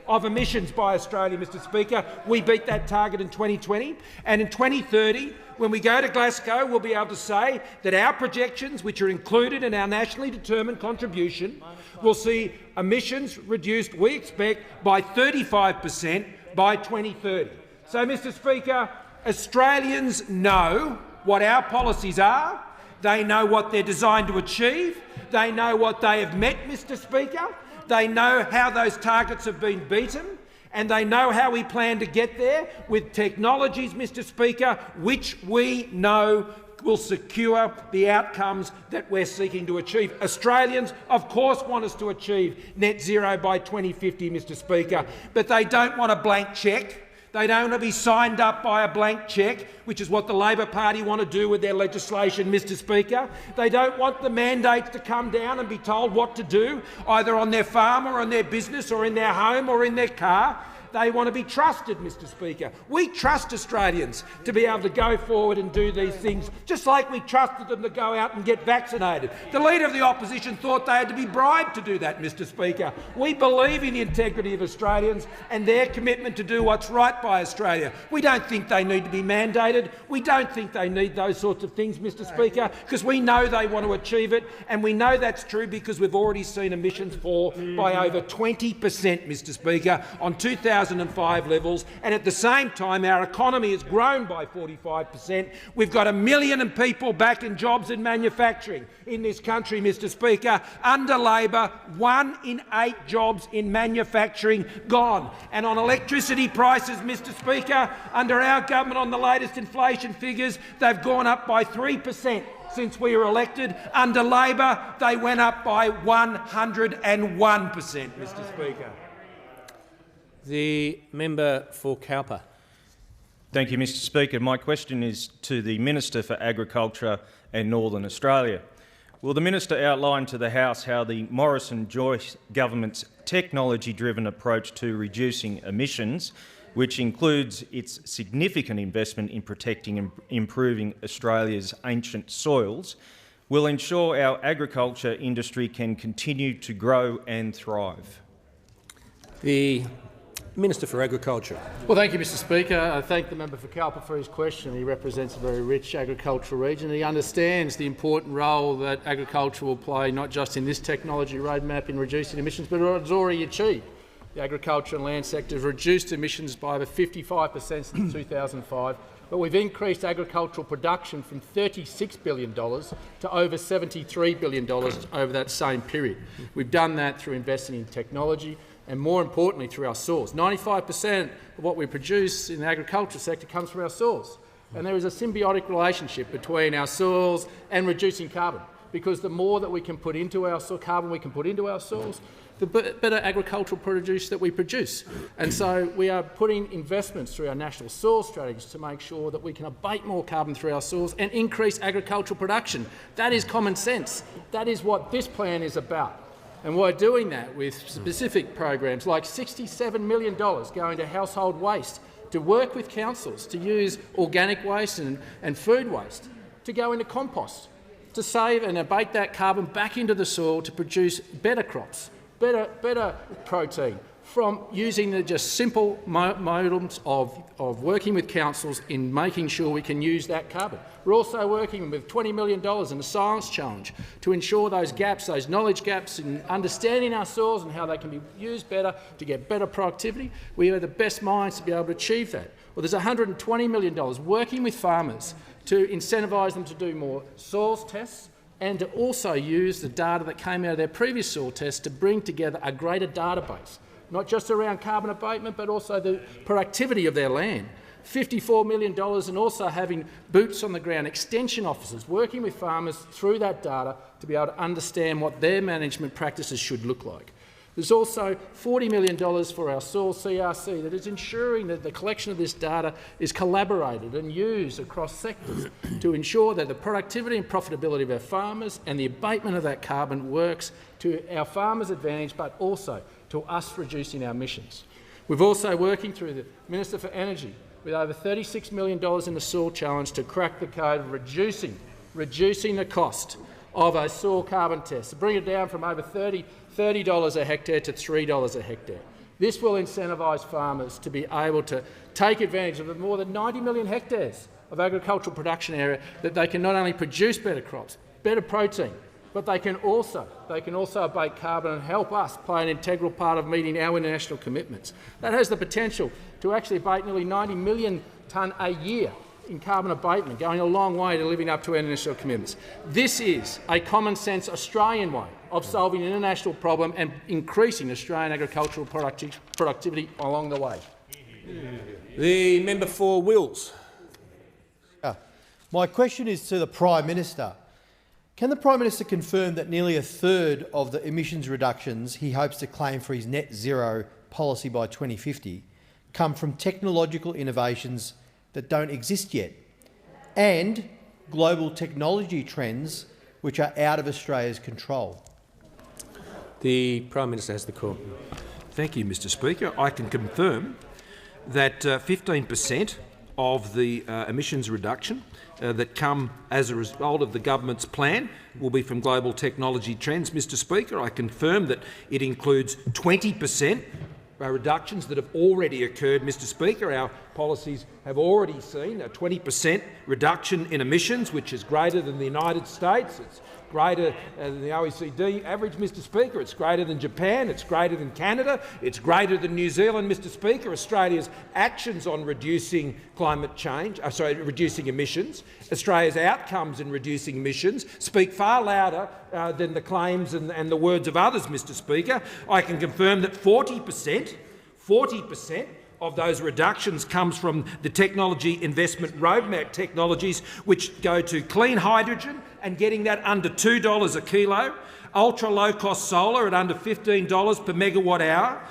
of emissions by Australia, Mr Speaker. We beat that target in 2020, and in 2030, when we go to Glasgow, we'll be able to say that our projections, which are included in our nationally determined contribution, will see emissions reduced, we expect, by 35% by 2030. So, Mr Speaker, Australians know what our policies are, they know what they're designed to achieve, they know what they have met, Mr Speaker, they know how those targets have been beaten, and they know how we plan to get there with technologies, Mr Speaker, which we know will secure the outcomes that we're seeking to achieve. Australians, of course, want us to achieve net zero by 2050, Mr Speaker, but they don't want a blank cheque. They don't want to be signed up by a blank cheque, which is what the Labor Party want to do with their legislation, Mr Speaker. They don't want the mandates to come down and be told what to do, either on their farm or on their business or in their home or in their car. They want to be trusted, Mr Speaker. We trust Australians to be able to go forward and do these things, just like we trusted them to go out and get vaccinated. The Leader of the Opposition thought they had to be bribed to do that, Mr Speaker. We believe in the integrity of Australians and their commitment to do what's right by Australia. We don't think they need to be mandated. We don't think they need those sorts of things, Mr Speaker, because we know they want to achieve it, and we know that's true because we've already seen emissions fall by over 20%, Mr Speaker, on 2005 levels, and at the same time our economy has grown by 45%. We've got 1 million people back in jobs in manufacturing in this country, Mr Speaker. Under Labor, 1 in 8 jobs in manufacturing gone. And on electricity prices, Mr Speaker, under our government on the latest inflation figures, they've gone up by 3%. since we were elected. Under Labor, they went up by 101%, Mr Speaker. The member for Cowper. Thank you, Mr Speaker. My question is to the Minister for Agriculture and Northern Australia. Will the Minister outline to the House how the Morrison-Joyce government's technology-driven approach to reducing emissions, which includes its significant investment in protecting and improving Australia's ancient soils, will ensure our agriculture industry can continue to grow and thrive? The Minister for Agriculture. Well, thank you, Mr Speaker. I thank the member for Cowper for his question. He represents a very rich agricultural region. He understands the important role that agriculture will play not just in this technology roadmap in reducing emissions, but what it's already achieved. The agriculture and land sector have reduced emissions by over 55% since 2005, but we've increased agricultural production from $36 billion to over $73 billion over that same period. We've done that through investing in technology, and more importantly through our soils. 95% of what we produce in the agriculture sector comes from our soils. And there is a symbiotic relationship between our soils and reducing carbon, because the more that we can put into our carbon we can put into our soils, the better agricultural produce that we produce. And so we are putting investments through our national soil strategies to make sure that we can abate more carbon through our soils and increase agricultural production. That is common sense. That is what this plan is about. And we're doing that with specific programs like $67 million going to household waste, to work with councils to use organic waste and food waste to go into compost, to save and abate that carbon back into the soil to produce better crops, better protein, from using the just simple modems of working with councils in making sure we can use that carbon. We're also working with $20 million in the Science Challenge to ensure those gaps, those knowledge gaps in understanding our soils and how they can be used better to get better productivity. We have the best minds to be able to achieve that. Well, there's $120 million working with farmers to incentivise them to do more soils tests and to also use the data that came out of their previous soil tests to bring together a greater database, not just around carbon abatement but also the productivity of their land. $54 million, and also having boots on the ground, extension officers working with farmers through that data to be able to understand what their management practices should look like. There's also $40 million for our soil CRC that is ensuring that the collection of this data is collaborated and used across sectors to ensure that the productivity and profitability of our farmers and the abatement of that carbon works to our farmers' advantage, but also to us reducing our emissions. We're also working through the Minister for Energy with over $36 million in the Soil Challenge to crack the code of reducing the cost of a soil carbon test, to bring it down from over $30 a hectare to $3 a hectare. This will incentivise farmers to be able to take advantage of the more than 90 million hectares of agricultural production area that they can not only produce better crops, better protein, but they can also abate carbon and help us play an integral part of meeting our international commitments. That has the potential to actually abate nearly 90 million tonne a year in carbon abatement, going a long way to living up to our international commitments. This is a common-sense Australian way of solving an international problem and increasing Australian agricultural productivity along the way. The member for Wills. My question is to the Prime Minister. Can the Prime Minister confirm that nearly a third of the emissions reductions he hopes to claim for his net zero policy by 2050 come from technological innovations that don't exist yet, and global technology trends which are out of Australia's control? The Prime Minister has the call. Thank you, Mr Speaker. I can confirm that 15% of the emissions reduction that come as a result of the government's plan will be from global technology trends. Mr Speaker, I confirm that it includes 20% reductions that have already occurred. Mr Speaker, our policies have already seen a 20% reduction in emissions, which is greater than the United States. It's greater than the OECD average, Mr Speaker. It's greater than Japan. It's greater than Canada. It's greater than New Zealand, Mr Speaker. Australia's actions on reducing climate change, reducing emissions, Australia's outcomes in reducing emissions speak far louder than the claims and the words of others, Mr Speaker. I can confirm that 40% of those reductions comes from the technology investment roadmap technologies, which go to clean hydrogen and getting that under $2 a kilo, ultra low-cost solar at under $15 per megawatt hour,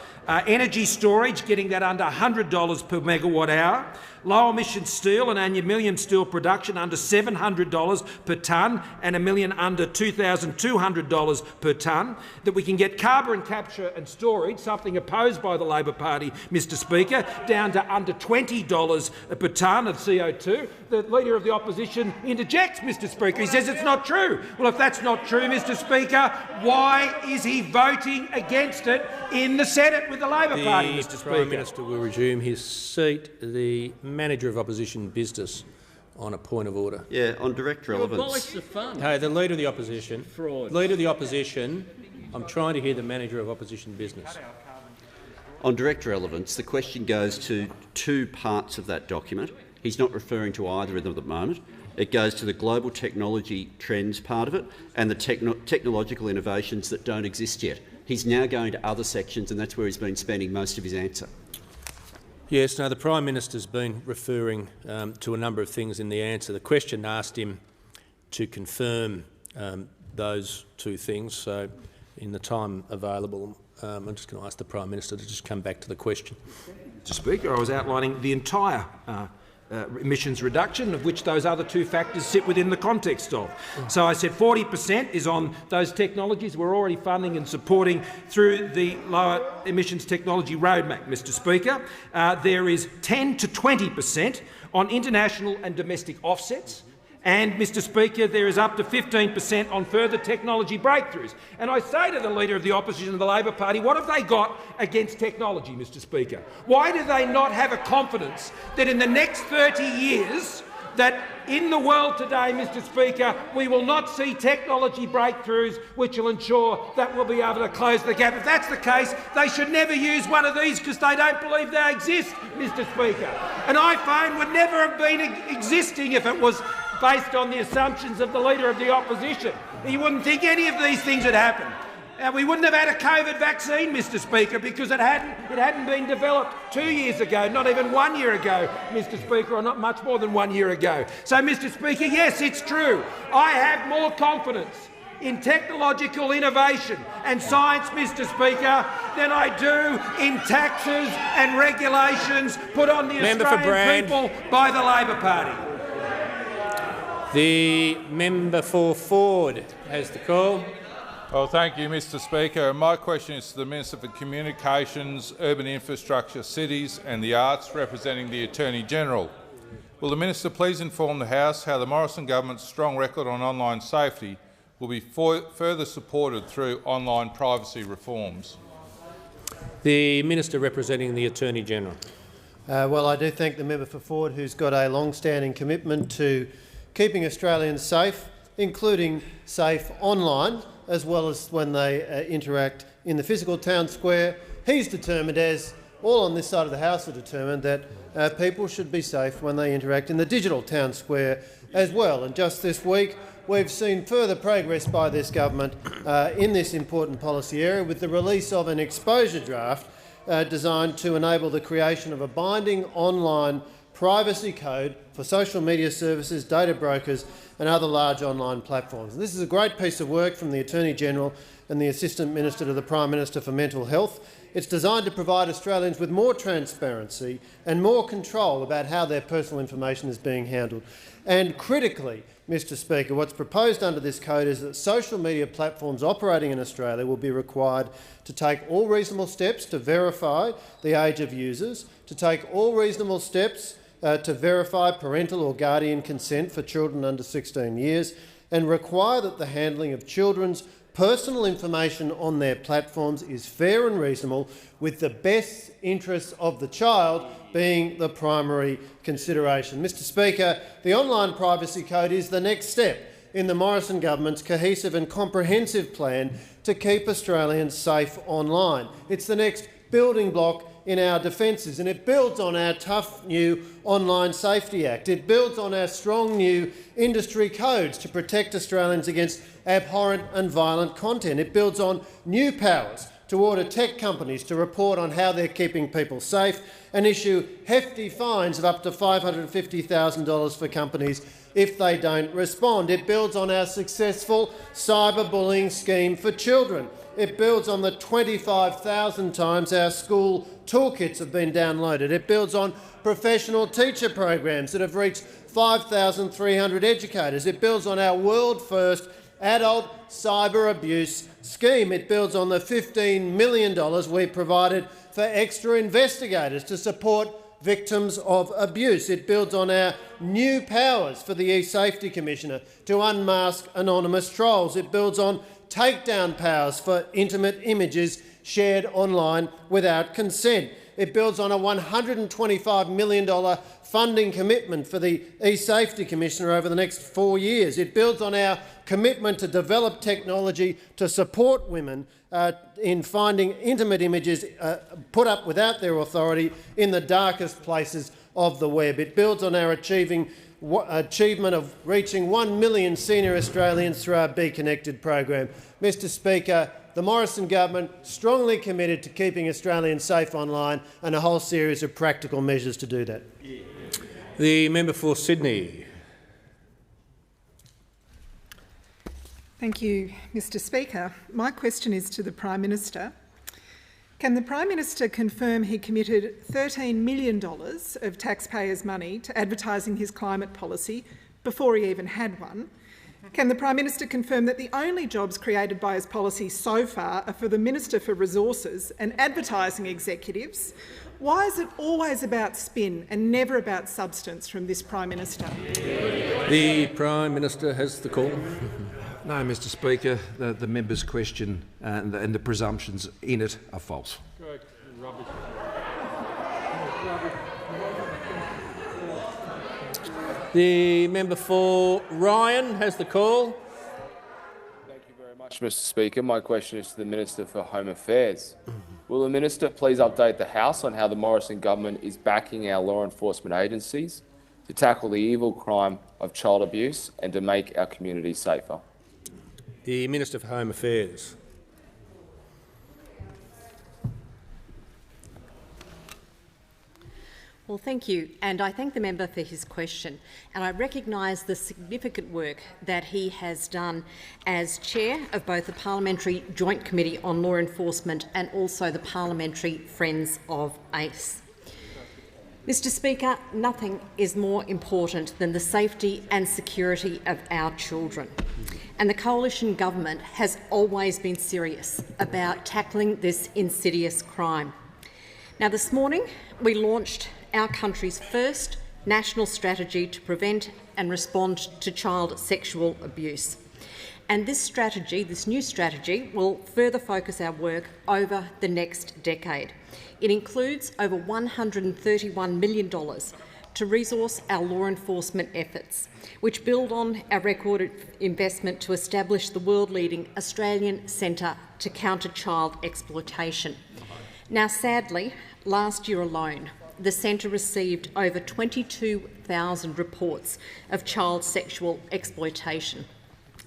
energy storage getting that under $100 per megawatt hour, low emission steel and aluminium steel production under $700 per tonne and a million under $2,200 per tonne, that we can get carbon capture and storage, something opposed by the Labor Party, Mr Speaker, down to under $20 per tonne of CO2. The Leader of the Opposition interjects, Mr Speaker. He says it's not true. Well, if that's not true, Mr Speaker, why is he voting against it in the Senate with the Labor Party, Mr Speaker? The Prime Minister will resume his seat. The Manager of Opposition Business on a point of order. Yeah, on direct relevance. Abolish the fund. Hey, the Leader of the Opposition. Fraud. Leader of the Opposition. I'm trying to hear the Manager of Opposition Business. On direct relevance, the question goes to two parts of that document. He's not referring to either of them at the moment. It goes to the global technology trends part of it and the technological innovations that don't exist yet. He's now going to other sections, and that's where he's been spending most of his answer. Yes, no, the Prime Minister's been referring to a number of things in the answer. The question asked him to confirm those two things, so in the time available, I'm just going to ask the Prime Minister to just come back to the question. Mr Speaker, I was outlining the entire emissions reduction, of which those other two factors sit within the context of. So I said 40% is on those technologies we're already funding and supporting through the lower emissions technology roadmap, Mr Speaker. There is 10 to 20% on international and domestic offsets. And, Mr Speaker, there is up to 15% on further technology breakthroughs. And I say to the Leader of the Opposition of the Labor Party, what have they got against technology, Mr Speaker? Why do they not have a confidence that in the next 30 years, that in the world today, Mr Speaker, we will not see technology breakthroughs which will ensure that we'll be able to close the gap? If that's the case, they should never use one of these because they don't believe they exist, Mr Speaker. An iPhone would never have been existing if it was based on the assumptions of the Leader of the Opposition. He wouldn't think any of these things had happened. We wouldn't have had a COVID vaccine, Mr Speaker, because it hadn't been developed 2 years ago, not even 1 year ago, Mr Speaker, or not much more than 1 year ago. So, Mr Speaker, yes, it's true. I have more confidence in technological innovation and science, Mr Speaker, than I do in taxes and regulations put on the Australian people by the Labor Party. The member for Ford has the call. Well, thank you, Mr Speaker. My question is to the Minister for Communications, Urban Infrastructure, Cities and the Arts, representing the Attorney-General. Will the Minister please inform the House how the Morrison government's strong record on online safety will be further supported through online privacy reforms? The Minister representing the Attorney-General. Well, I do thank the member for Ford, who's got a long-standing commitment to keeping Australians safe, including safe online, as well as when they interact in the physical town square. He's determined, as all on this side of the House are determined, that people should be safe when they interact in the digital town square as well. And just this week, we've seen further progress by this government in this important policy area with the release of an exposure draft designed to enable the creation of a binding online privacy code for social media services, data brokers and other large online platforms. And this is a great piece of work from the Attorney-General and the Assistant Minister to the Prime Minister for Mental Health. It's designed to provide Australians with more transparency and more control about how their personal information is being handled. And critically, Mr Speaker, what's proposed under this code is that social media platforms operating in Australia will be required to take all reasonable steps to verify the age of users, to take all reasonable steps to verify parental or guardian consent for children under 16 years and require that the handling of children's personal information on their platforms is fair and reasonable, with the best interests of the child being the primary consideration. Mr Speaker, the Online Privacy Code is the next step in the Morrison government's cohesive and comprehensive plan to keep Australians safe online. It's the next building block in our defences, and it builds on our tough new Online Safety Act. It builds on our strong new industry codes to protect Australians against abhorrent and violent content. It builds on new powers to order tech companies to report on how they're keeping people safe and issue hefty fines of up to $550,000 for companies if they don't respond. It builds on our successful cyberbullying scheme for children. It builds on the 25,000 times our school toolkits have been downloaded. It builds on professional teacher programs that have reached 5,300 educators. It builds on our world-first adult cyber abuse scheme. It builds on the $15 million we provided for extra investigators to support victims of abuse. It builds on our new powers for the eSafety Commissioner to unmask anonymous trolls. It builds on takedown powers for intimate images shared online without consent. It builds on a $125 million funding commitment for the eSafety Commissioner over the next 4 years. It builds on our commitment to develop technology to support women in finding intimate images put up without their authority in the darkest places of the web. It builds on our achievement of reaching 1 million senior Australians through our Be Connected program. Mr Speaker, the Morrison government strongly committed to keeping Australians safe online and a whole series of practical measures to do that. The member for Sydney. Thank you, Mr Speaker. My question is to the Prime Minister. Can the Prime Minister confirm he committed $13 million of taxpayers' money to advertising his climate policy before he even had one? Can the Prime Minister confirm that the only jobs created by his policy so far are for the Minister for Resources and advertising executives? Why is it always about spin and never about substance from this Prime Minister? The Prime Minister has the call. No, Mr Speaker, the member's question and the presumptions in it are false. The member for Ryan has the call. Thank you very much, Mr Speaker. My question is to the Minister for Home Affairs. Will the Minister please update the House on how the Morrison government is backing our law enforcement agencies to tackle the evil crime of child abuse and to make our communities safer? The Minister for Home Affairs. Well, thank you, and I thank the member for his question. And I recognise the significant work that he has done as chair of both the Parliamentary Joint Committee on Law Enforcement and also the Parliamentary Friends of ACE. Mr Speaker, nothing is more important than the safety and security of our children. And the Coalition Government has always been serious about tackling this insidious crime. Now, this morning we launched our country's first national strategy to prevent and respond to child sexual abuse. And this strategy, this new strategy, will further focus our work over the next decade. It includes over $131 million to resource our law enforcement efforts, which build on our record investment to establish the world-leading Australian Centre to Counter Child Exploitation. Now, sadly, last year alone, the Centre received over 22,000 reports of child sexual exploitation.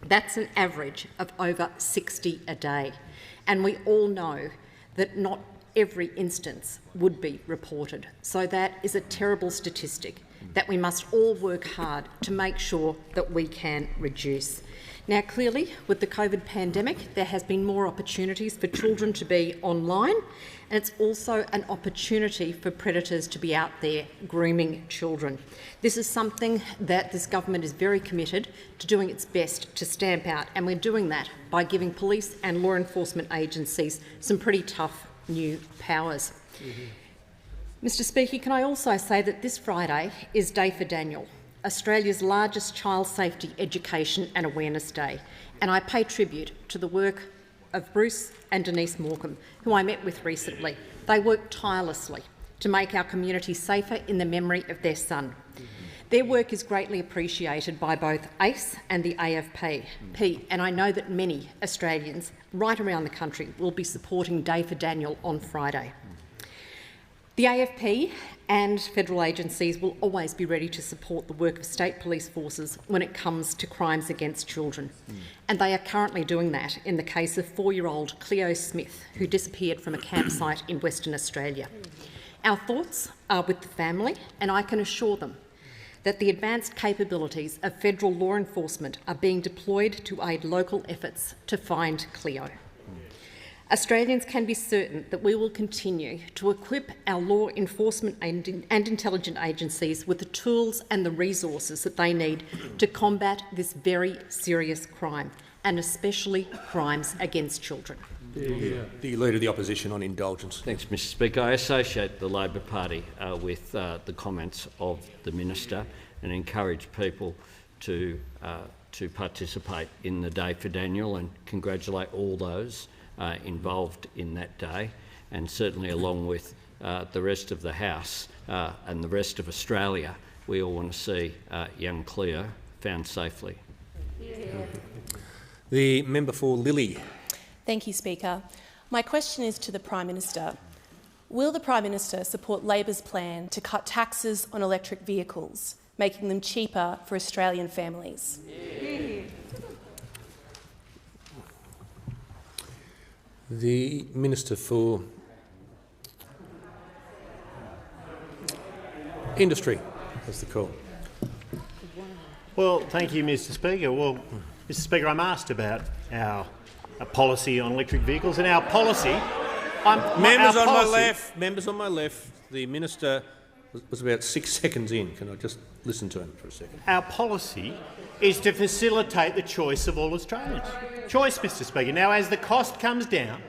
That's an average of over 60 a day. And we all know that not every instance would be reported. So that is a terrible statistic that we must all work hard to make sure that we can reduce. Now, clearly, with the COVID pandemic, there has been more opportunities for children to be online, and it's also an opportunity for predators to be out there grooming children. This is something that this government is very committed to doing its best to stamp out, and we're doing that by giving police and law enforcement agencies some pretty tough new powers. Mr Speaker, can I also say that this Friday is Day for Daniel, Australia's largest child safety education and awareness day, and I pay tribute to the work of Bruce and Denise Morecambe, who I met with recently. They worked tirelessly to make our community safer in the memory of their son. Their work is greatly appreciated by both ACE and the AFP, and I know that many Australians right around the country will be supporting Day for Daniel on Friday. The AFP and federal agencies will always be ready to support the work of state police forces when it comes to crimes against children. And they are currently doing that in the case of 4-year-old Cleo Smith, who disappeared from a campsite in Western Australia. Our thoughts are with the family, and I can assure them that the advanced capabilities of federal law enforcement are being deployed to aid local efforts to find Cleo. Australians can be certain that we will continue to equip our law enforcement and intelligence agencies with the tools and the resources that they need to combat this very serious crime, and especially crimes against children. The Leader of the Opposition on indulgence. Thanks, Mr Speaker. I associate the Labor Party with the comments of the Minister and encourage people to participate in the Day for Daniel, and congratulate all those involved in that day, and certainly along with the rest of the House and the rest of Australia, we all want to see young Cleo found safely. The member for Lilly. Thank you, Speaker. My question is to the Prime Minister. Will the Prime Minister support Labor's plan to cut taxes on electric vehicles, making them cheaper for Australian families? The Minister for Industry has the call. Well, thank you, Mr Speaker. Well, Mr Speaker, I'm asked about our policy on electric vehicles, and our policy... Members on my left, the Minister was about 6 seconds in. Can I just listen to him for a second? Our policy is to facilitate the choice of all Australians. Choice, Mr Speaker. Now, as the cost comes down,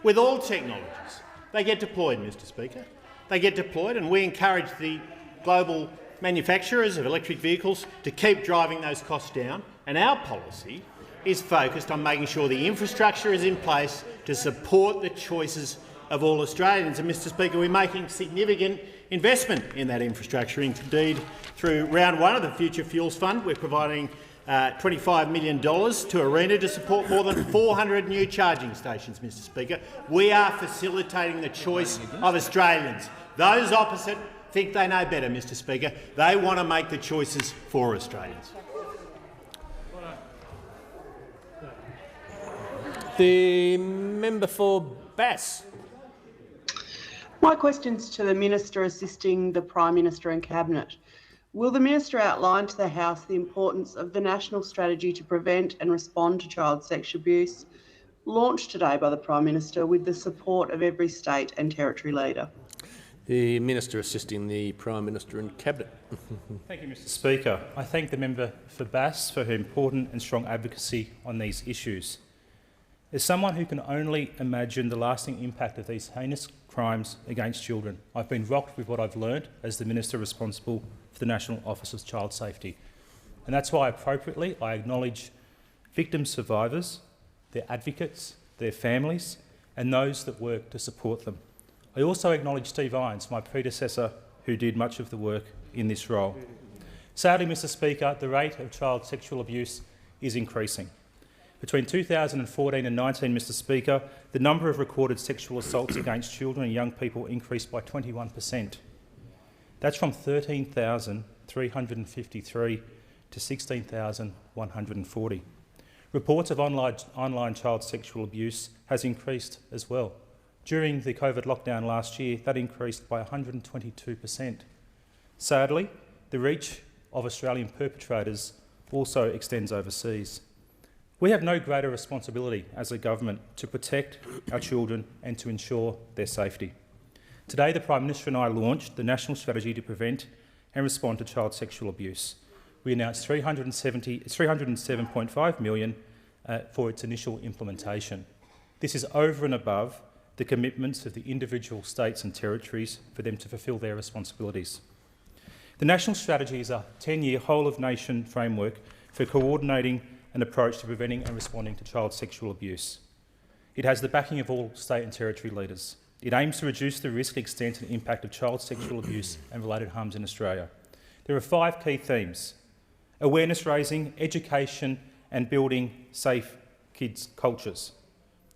with all technologies, they get deployed, Mr Speaker. They get deployed, and we encourage the global manufacturers of electric vehicles to keep driving those costs down, and our policy is focused on making sure the infrastructure is in place to support the choices of all Australians. And, Mr Speaker, we're making significant investment in that infrastructure. Indeed, through round one of the Future Fuels Fund, we're providing $25 million to ARENA to support more than 400 new charging stations, Mr Speaker. We are facilitating the choice of Australians. Those opposite think they know better, Mr Speaker. They want to make the choices for Australians. The member for Bass. My question's to the Minister assisting the Prime Minister and Cabinet. Will the Minister outline to the House the importance of the National Strategy to Prevent and Respond to Child Sexual Abuse, launched today by the Prime Minister with the support of every state and territory leader? The Minister assisting the Prime Minister and Cabinet. Thank you, Mr Speaker. I thank the member for Bass for her important and strong advocacy on these issues. As someone who can only imagine the lasting impact of these heinous crimes against children, I've been rocked with what I've learned as the Minister responsible for the National Office of Child Safety. And that's why appropriately I acknowledge victim survivors, their advocates, their families, and those that work to support them. I also acknowledge Steve Irons, my predecessor, who did much of the work in this role. Sadly, Mr Speaker, the rate of child sexual abuse is increasing. Between 2014 and 19, Mr Speaker, the number of recorded sexual assaults against children and young people increased by 21%. That's from 13,353 to 16,140. Reports of online child sexual abuse has increased as well. During the COVID lockdown last year, that increased by 122%. Sadly, the reach of Australian perpetrators also extends overseas. We have no greater responsibility as a government to protect our children and to ensure their safety. Today, the Prime Minister and I launched the National Strategy to Prevent and Respond to Child Sexual Abuse. We announced $307.5 million for its initial implementation. This is over and above the commitments of the individual states and territories for them to fulfil their responsibilities. The National Strategy is a 10-year whole-of-nation framework for coordinating an approach to preventing and responding to child sexual abuse. It has the backing of all state and territory leaders. It aims to reduce the risk, extent and impact of child sexual abuse and related harms in Australia. There are 5 key themes: awareness raising, education and building safe kids' cultures,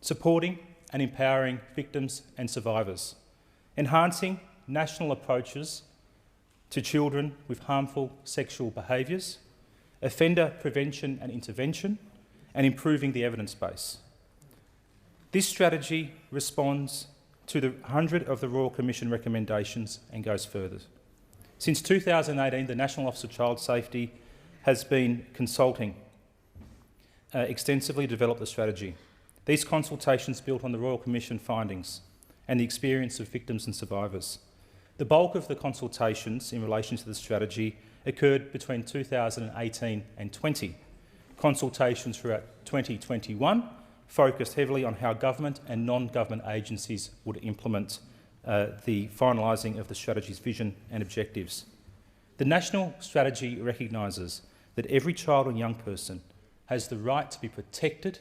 supporting and empowering victims and survivors, enhancing national approaches to children with harmful sexual behaviours, offender prevention and intervention, and improving the evidence base. This strategy responds to the 100 of the Royal Commission recommendations and goes further. Since 2018, the National Office of Child Safety has been consulting extensively to develop the strategy. These consultations built on the Royal Commission findings and the experience of victims and survivors. The bulk of the consultations in relation to the strategy occurred between 2018 and 20. Consultations throughout 2021 focused heavily on how government and non-government agencies would implement the finalising of the strategy's vision and objectives. The national strategy recognises that every child and young person has the right to be protected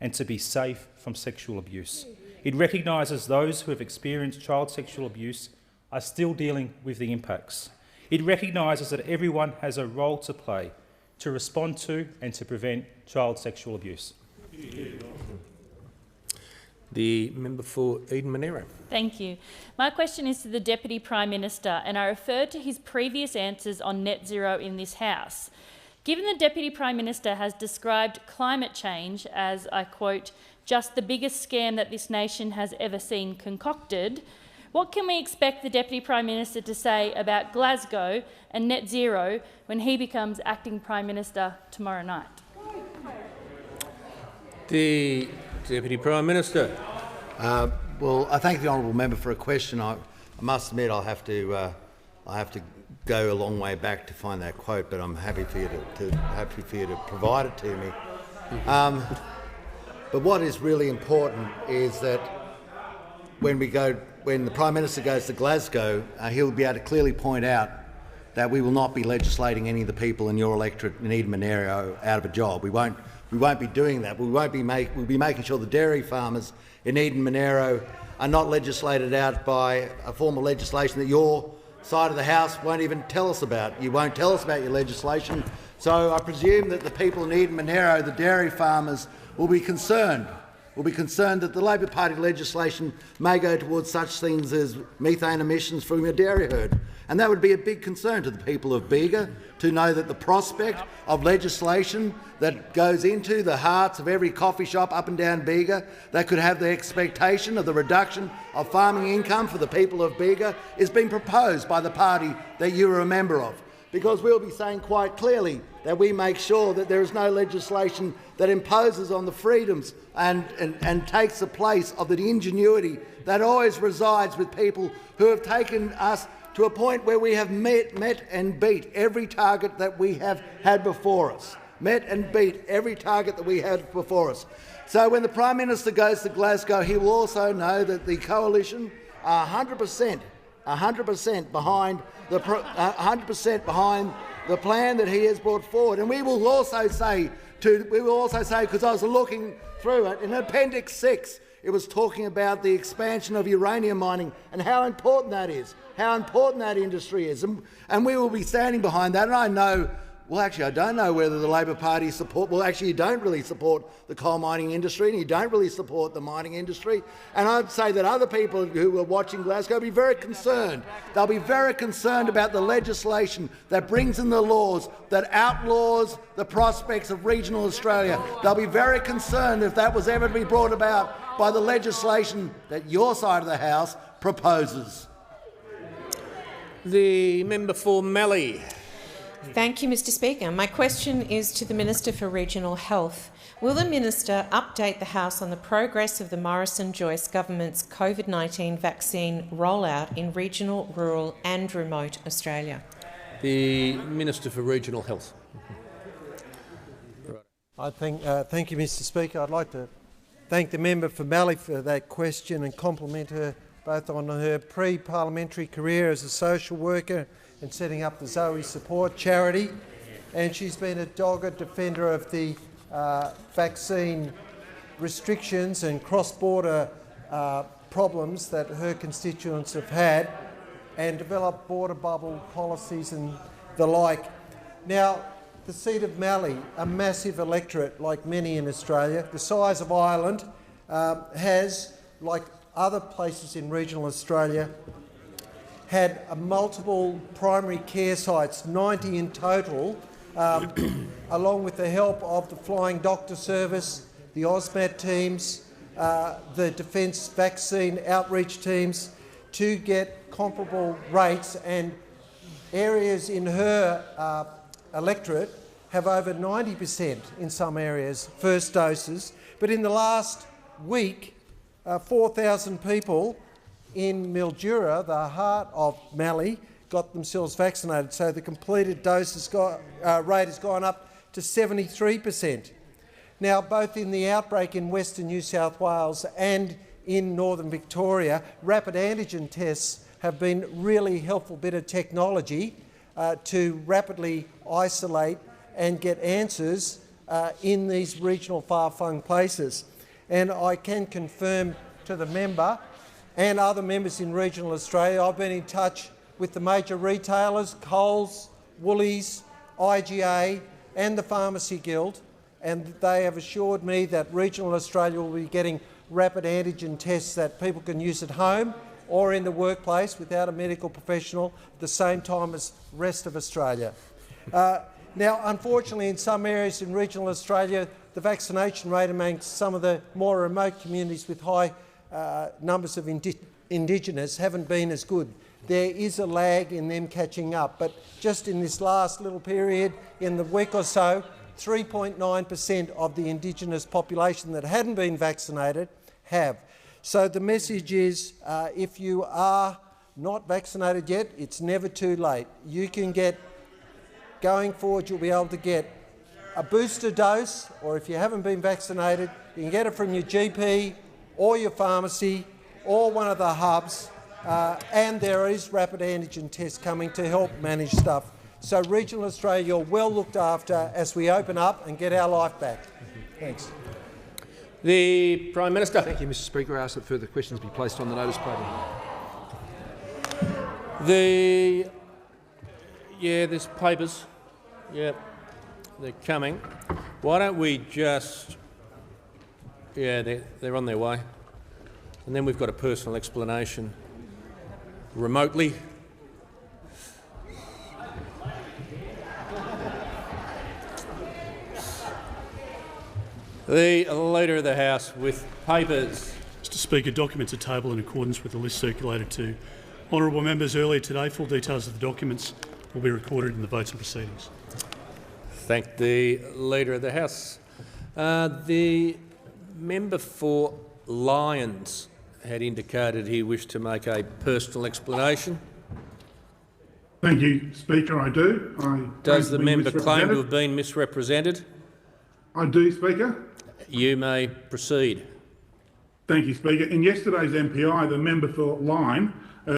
and to be safe from sexual abuse. It recognises those who have experienced child sexual abuse are still dealing with the impacts. It recognises that everyone has a role to play to respond to and to prevent child sexual abuse. The member for Eden-Monaro. Thank you. My question is to the Deputy Prime Minister, and I refer to his previous answers on net zero in this House. Given the Deputy Prime Minister has described climate change as, I quote, just the biggest scam that this nation has ever seen concocted, what can we expect the Deputy Prime Minister to say about Glasgow and net zero when he becomes acting Prime Minister tomorrow night? The Deputy Prime Minister. Well, I thank the honourable member for a question. I must admit I have to go a long way back to find that quote, but I'm happy for you to provide it to me. But what is really important is that when the Prime Minister goes to Glasgow, he'll be able to clearly point out that we will not be legislating any of the people in your electorate in Eden-Monaro out of a job. We won't be doing that. We'll be making sure the dairy farmers in Eden-Monaro are not legislated out by a form of legislation that your side of the House won't even tell us about. You won't tell us about your legislation. So I presume that the people in Eden-Monaro, the dairy farmers, will be concerned that the Labor Party legislation may go towards such things as methane emissions from your dairy herd. And that would be a big concern to the people of Bega, to know that the prospect of legislation that goes into the hearts of every coffee shop up and down Bega that could have the expectation of the reduction of farming income for the people of Bega is being proposed by the party that you are a member of. Because we'll be saying quite clearly that we make sure that there is no legislation that imposes on the freedoms and takes the place of the ingenuity that always resides with people who have taken us to a point where we have met and beat every target that we have had before us. Met and beat every target that we had before us. So when the Prime Minister goes to Glasgow, he will also know that the coalition are 100% behind the plan that he has brought forward. And we will also say, because I was looking through it, in Appendix 6, it was talking about the expansion of uranium mining and how important that is, how important that industry is. And we will be standing behind that. And I know, well, actually, I don't know whether the Labor Party support, well, actually, you don't really support the coal mining industry and you don't really support the mining industry. And I'd say that other people who are watching Glasgow will be very concerned. They'll be very concerned about the legislation that brings in the laws that outlaws the prospects of regional Australia. They'll be very concerned if that was ever to be brought about by the legislation that your side of the House proposes. The member for Mallee. Thank you, Mr Speaker. My question is to the Minister for Regional Health. Will the Minister update the House on the progress of the Morrison-Joyce government's COVID-19 vaccine rollout in regional, rural and remote Australia? The Minister for Regional Health. Thank you, Mr Speaker. I'd like to thank the member for Mallee for that question and compliment her both on her pre-parliamentary career as a social worker and setting up the Zoe Support charity, and she's been a dogged defender of the vaccine restrictions and cross-border problems that her constituents have had, and developed border bubble policies and the like. Now, the seat of Mallee, a massive electorate like many in Australia, the size of Ireland, has, like other places in regional Australia, had multiple primary care sites, 90 in total, along with the help of the Flying Doctor Service, the AUSMAT teams, the Defence Vaccine Outreach teams, to get comparable rates, and areas in her electorate have over 90% in some areas, first doses. But in the last week, 4,000 people in Mildura, the heart of Mallee, got themselves vaccinated. So the completed doses rate has gone up to 73%. Now, both in the outbreak in Western New South Wales and in Northern Victoria, rapid antigen tests have been really helpful bit of technology to rapidly isolate and get answers in these regional far-flung places. And I can confirm to the member and other members in regional Australia, I've been in touch with the major retailers, Coles, Woolies, IGA and the Pharmacy Guild, and they have assured me that regional Australia will be getting rapid antigen tests that people can use at home or in the workplace without a medical professional at the same time as the rest of Australia. Now, unfortunately, in some areas in regional Australia, the vaccination rate among some of the more remote communities with high numbers of Indigenous haven't been as good. There is a lag in them catching up, but just in this last little period, in the week or so, 3.9% of the Indigenous population that hadn't been vaccinated have. So the message is, if you are not vaccinated yet, it's never too late. You can get, going forward, you'll be able to get a booster dose, or if you haven't been vaccinated, you can get it from your GP or your pharmacy or one of the hubs, and there is rapid antigen tests coming to help manage stuff. So regional Australia, you're well looked after as we open up and get our life back. Thanks. The Prime Minister. Thank you, Mr Speaker. I ask that further questions be placed on the notice paper. There's papers. Yeah, they're coming. Why don't we just... Yeah, they're on their way. And then we've got a personal explanation remotely. The Leader of the House with papers. Mr Speaker, documents are tabled in accordance with the list circulated to honourable members earlier today. Full details of the documents will be recorded in the votes and proceedings. Thank the Leader of the House. The member for Lyons had indicated he wished to make a personal explanation. Thank you, Speaker. I do. Does the member claim to have been misrepresented? I do, Speaker. You may proceed. Thank you, Speaker. In yesterday's MPI, the member for Lyne